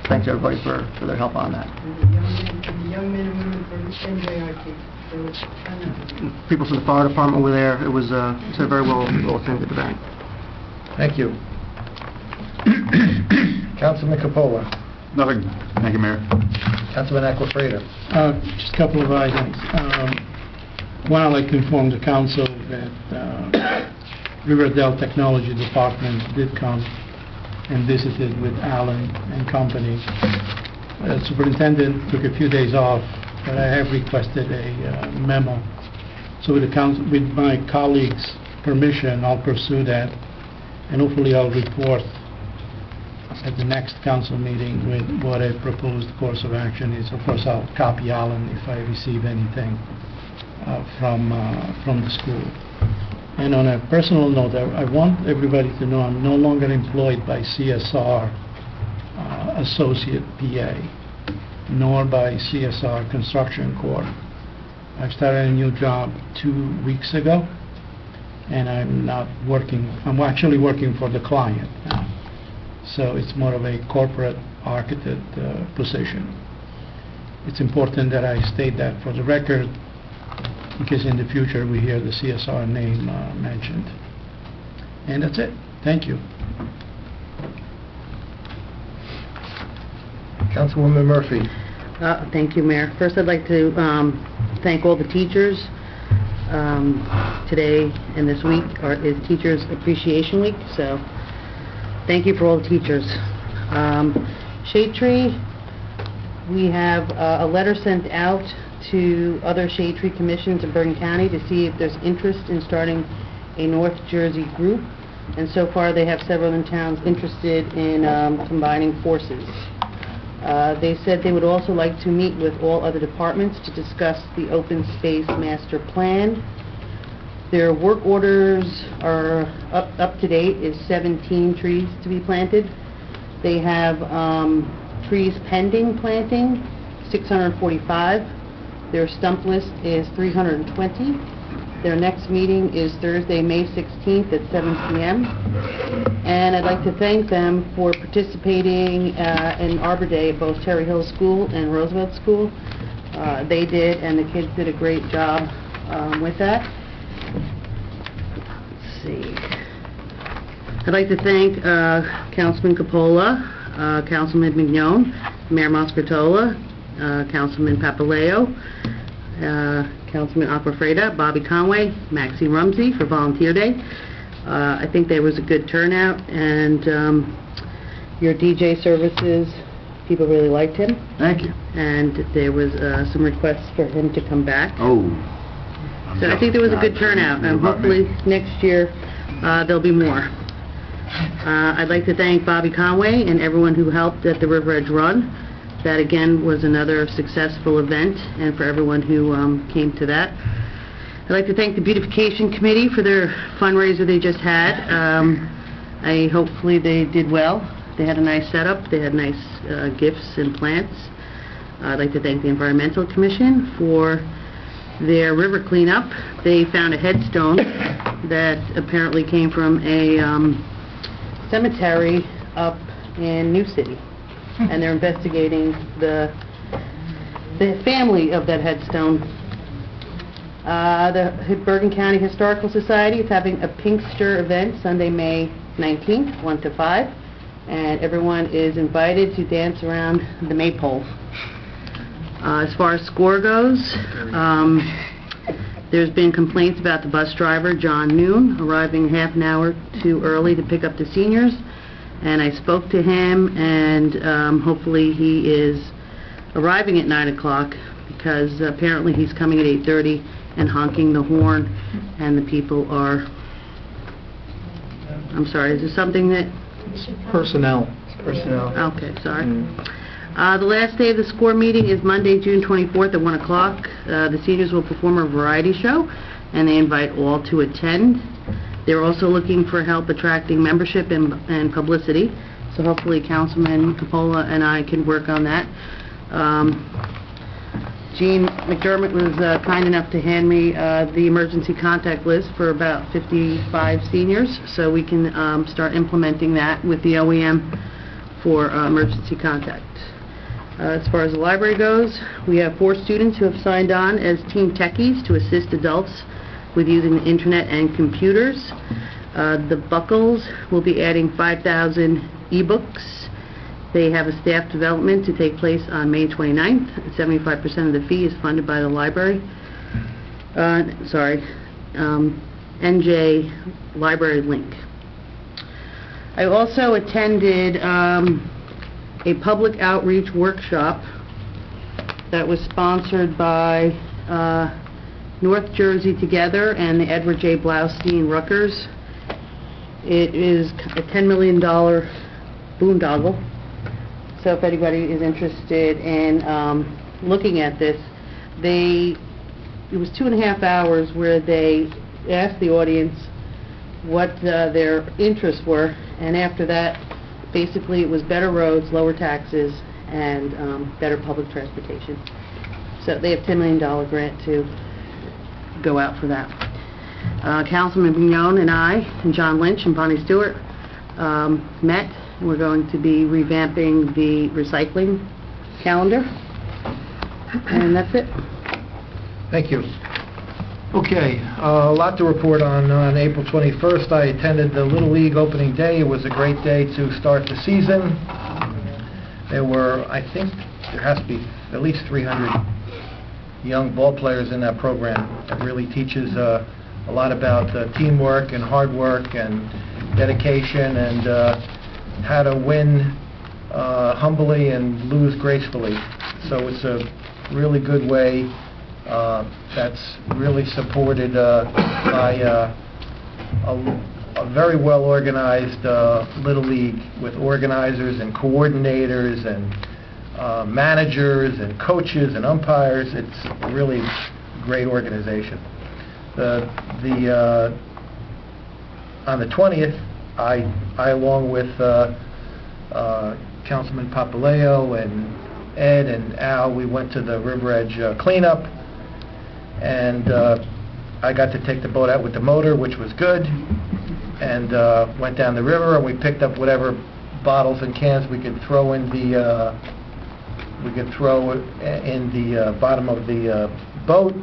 Speaker 3: thanks everybody for their help on that.
Speaker 14: The young men and women from NJRT.
Speaker 3: People from the fire department were there. It was a very well attended event.
Speaker 1: Thank you. Councilman Capola.
Speaker 5: Nothing. Thank you, Mayor.
Speaker 1: Councilman Aquafredo.
Speaker 8: Just a couple of items. One, I'd like to inform the council that Riverdale Technology Department did come and visited with Allen and company. Superintendent took a few days off, but I have requested a memo. So with my colleagues' permission, I'll pursue that, and hopefully I'll report at the next council meeting with what a proposed course of action is. Of course, I'll copy Alan if I receive anything from the school. And on a personal note, I want everybody to know I'm no longer employed by CSR Associate PA, nor by CSR Construction Corp. I started a new job 2 weeks ago, and I'm actually working for the client now. So it's more of a corporate architect position. It's important that I state that for the record, because in the future we hear the CSR name mentioned. And that's it. Thank you.
Speaker 1: Councilwoman Murphy.
Speaker 9: Thank you, Mayor. First, I'd like to thank all the teachers. Today and this week is Teachers Appreciation Week, so thank you for all the teachers. Shade Tree, we have a letter sent out to other shade tree commissions in Bergen County to see if there's interest in starting a North Jersey group, and so far they have several in towns interested in combining forces. They said they would also like to meet with all other departments to discuss the open space master plan. Their work orders are up to date is 17 trees to be planted. They have trees pending planting, 645. Their stump list is 320. Their next meeting is Thursday, May 16th at 7 p.m. And I'd like to thank them for participating in Arbor Day at both Cherry Hill School and Roosevelt School. They did, and the kids did a great job with that. Let's see. I'd like to thank Councilman Capola, Councilman Mignone, Mayor Moscartola, Councilman Papaleo, Councilman Aquafreda, Bobby Conway, Maxine Rumsey for Volunteer Day. I think there was a good turnout, and your DJ services, people really liked him.
Speaker 3: Thank you.
Speaker 9: And there was some requests for him to come back.
Speaker 3: Oh.
Speaker 9: So I think there was a good turnout, and hopefully next year there'll be more. I'd like to thank Bobby Conway and everyone who helped at the River Edge Run. That again was another successful event, and for everyone who came to that. I'd like to thank the Beautification Committee for their fundraiser they just had. Hopefully they did well. They had a nice setup. They had nice gifts and plants. I'd like to thank the Environmental Commission for their river cleanup. They found a headstone that apparently came from a cemetery up in New City, and they're investigating the family of that headstone. The Bergen County Historical Society is having a Pinkster event Sunday, May 19th, 1 to 5, and everyone is invited to dance around the maypole. As far as SCORE goes, there's been complaints about the bus driver, John Noon, arriving half an hour too early to pick up the seniors. And I spoke to him, and hopefully he is arriving at 9 o'clock, because apparently he's coming at 8:30 and honking the horn, and the people are... I'm sorry, is there something that...
Speaker 1: Personnel.
Speaker 9: Okay, sorry. The last day of the SCORE meeting is Monday, June 24th at 1 o'clock. The seniors will perform a variety show, and they invite all to attend. They're also looking for help attracting membership and publicity, so hopefully Councilman Capola and I can work on that. Jean McDermott was kind enough to hand me the emergency contact list for about 55 seniors, so we can start implementing that with the OEM for emergency contact. As far as the library goes, we have 4 students who have signed on as teen techies to assist adults with using the internet and computers. The Buckles will be adding 5,000 e-books. They have a staff development to take place on May 29th. 75% of the fee is funded by the library. NJ Library Link. I also attended a public outreach workshop that was sponsored by North Jersey Together and the Edward J. Blaustein Rutgers. It is a $10 million boondoggle. So if anybody is interested in looking at this, it was 2.5 hours where they asked the audience what their interests were, and after that, basically it was better roads, lower taxes, and better public transportation. So they have $10 million grant to go out for that. Councilman Mignone and I, and John Lynch and Bonnie Stewart met. We're going to be revamping the recycling calendar, and that's it.
Speaker 1: Thank you. Okay, a lot to report on. On April 21st, I attended the Little League opening day. It was a great day to start the season. There were, I think, there has to be at least 300 young ball players in that program. It really teaches a lot about teamwork and hard work and dedication, and how to win humbly and lose gracefully. So it's a really good way that's really supported by a very well organized Little League with organizers and coordinators and managers and coaches and umpires. It's a really great organization. On the 20th, I along with Councilman Papaleo and Ed and Al, we went to the River Edge cleanup, and I got to take the boat out with the motor, which was good, and went down the river, and we picked up whatever bottles and cans we could throw in the bottom of the boat.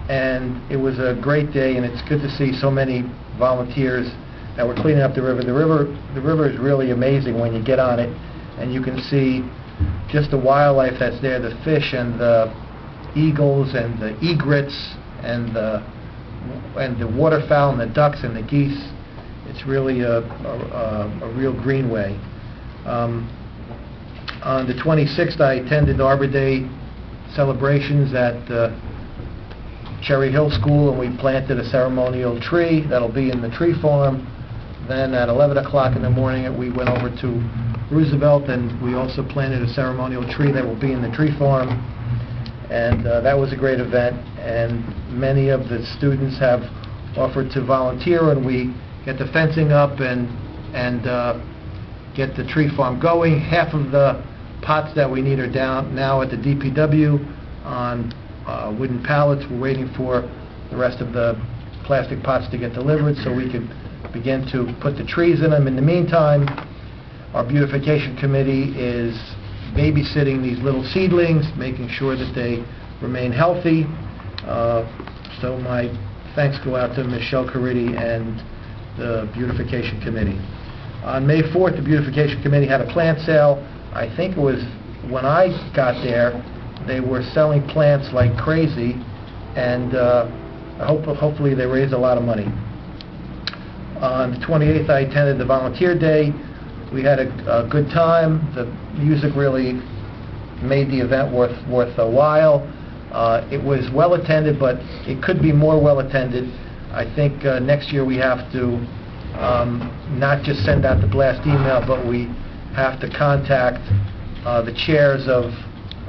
Speaker 1: And it was a great day, and it's good to see so many volunteers that were cleaning up the river. The river is really amazing when you get on it, and you can see just the wildlife that's there, the fish and the eagles and the egrets and the waterfowl and the ducks and the geese. It's really a real greenway. On the 26th, I attended Arbor Day celebrations at Cherry Hill School, and we planted a ceremonial tree that'll be in the tree farm. Then at 11 o'clock in the morning, we went over to Roosevelt, and we also planted a ceremonial tree that will be in the tree farm. And that was a great event, and many of the students have offered to volunteer, and we get the fencing up and get the tree farm going. Half of the pots that we need are down now at the DPW on wooden pallets. We're waiting for the rest of the plastic pots to get delivered so we can begin to put the trees in them. In the meantime, our beautification committee is babysitting these little seedlings, making sure that they remain healthy. So my thanks go out to Michelle Caridi and the beautification committee. On May 4th, the beautification committee had a plant sale. I think it was when I got there, they were selling plants like crazy, and hopefully they raised a lot of money. On the 28th, I attended the volunteer day. We had a good time. The music really made the event worth a while. It was well attended, but it could be more well attended. I think next year we have to not just send out the blast email, but we have to contact the chairs of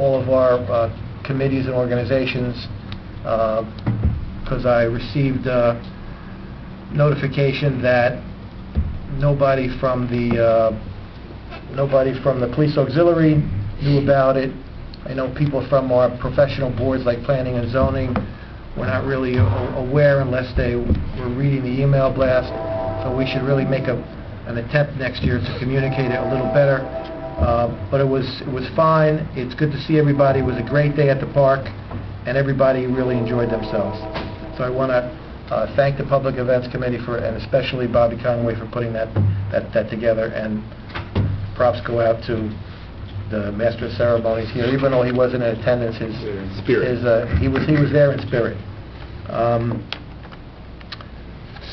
Speaker 1: all of our committees and organizations, because I received notification that nobody from the police auxiliary knew about it. I know people from our professional boards like planning and zoning were not really aware unless they were reading the email blast. So we should really make an attempt next year to communicate it a little better. But it was fine. It's good to see everybody. It was a great day at the park, and everybody really enjoyed themselves. So I want to thank the Public Events Committee and especially Bobby Conway for putting that together, and props go out to the Master of Ceremonies here. Even though he wasn't in attendance, he was there in spirit.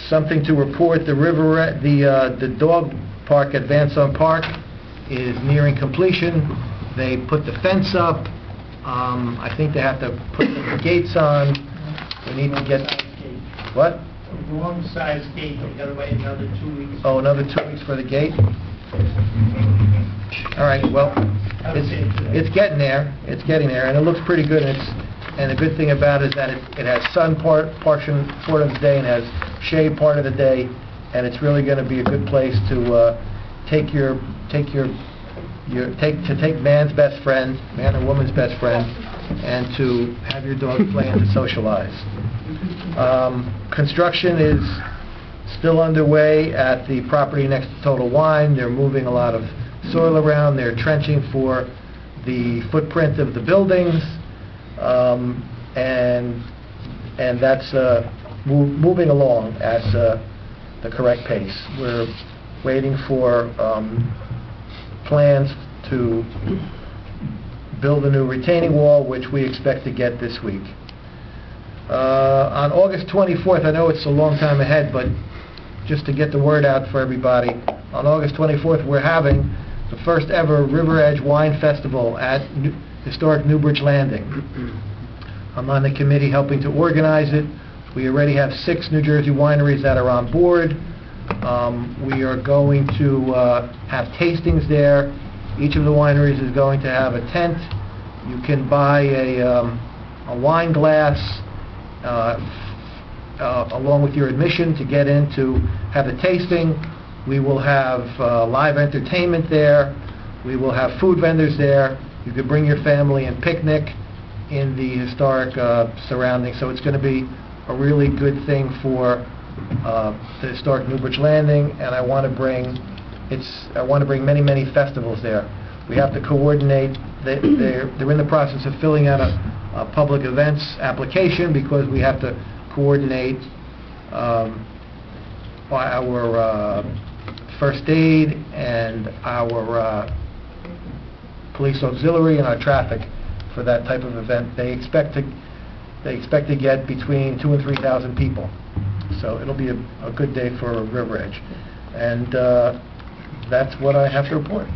Speaker 1: Something to report: the dog park at Van Son Park is nearing completion. They put the fence up. I think they have to put the gates on. We need to get... What?
Speaker 12: A wrong-sized gate, we've got to wait another 2 weeks.
Speaker 1: Oh, another 2 weeks for the gate? All right, well, it's getting there. It's getting there, and it looks pretty good. And the good thing about it is that it has sun portion of the day and has shade part of the day, and it's really going to be a good place to take man's best friend, man or woman's best friend, and to have your dog play and to socialize. Construction is still underway at the property next to Total Wine. They're moving a lot of soil around. They're trenching for the footprint of the buildings, and that's moving along at the correct pace. We're waiting for plans to build a new retaining wall, which we expect to get this week. On August 24th, I know it's a long time ahead, but just to get the word out for everybody, on August 24th we're having the first ever River Edge Wine Festival at historic Newbridge Landing. I'm on the committee helping to organize it. We already have 6 New Jersey wineries that are on board. We are going to have tastings there Each of the wineries is going to have a tent. You can buy a wine glass along with your admission to get in to have a tasting. We will have live entertainment there. We will have food vendors there. You could bring your family and picnic in the historic surroundings. So it's going to be a really good thing for the historic Newbridge Landing, and I want to bring many festivals there. We have to coordinate. They're in the process of filling out a public events application because we have to coordinate our first aid and our police auxiliary and our traffic for that type of event. They expect to get between 2,000 and 3,000 people. So it'll be a good day for River Edge. And that's what I have to report.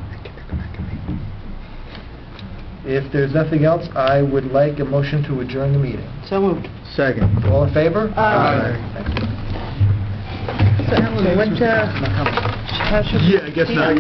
Speaker 1: If there's nothing else, I would like a motion to adjourn the meeting.
Speaker 9: So moved.
Speaker 5: Second.
Speaker 1: All in favor?
Speaker 9: Aye. So Alan, what, how should...
Speaker 5: Yeah, I guess not.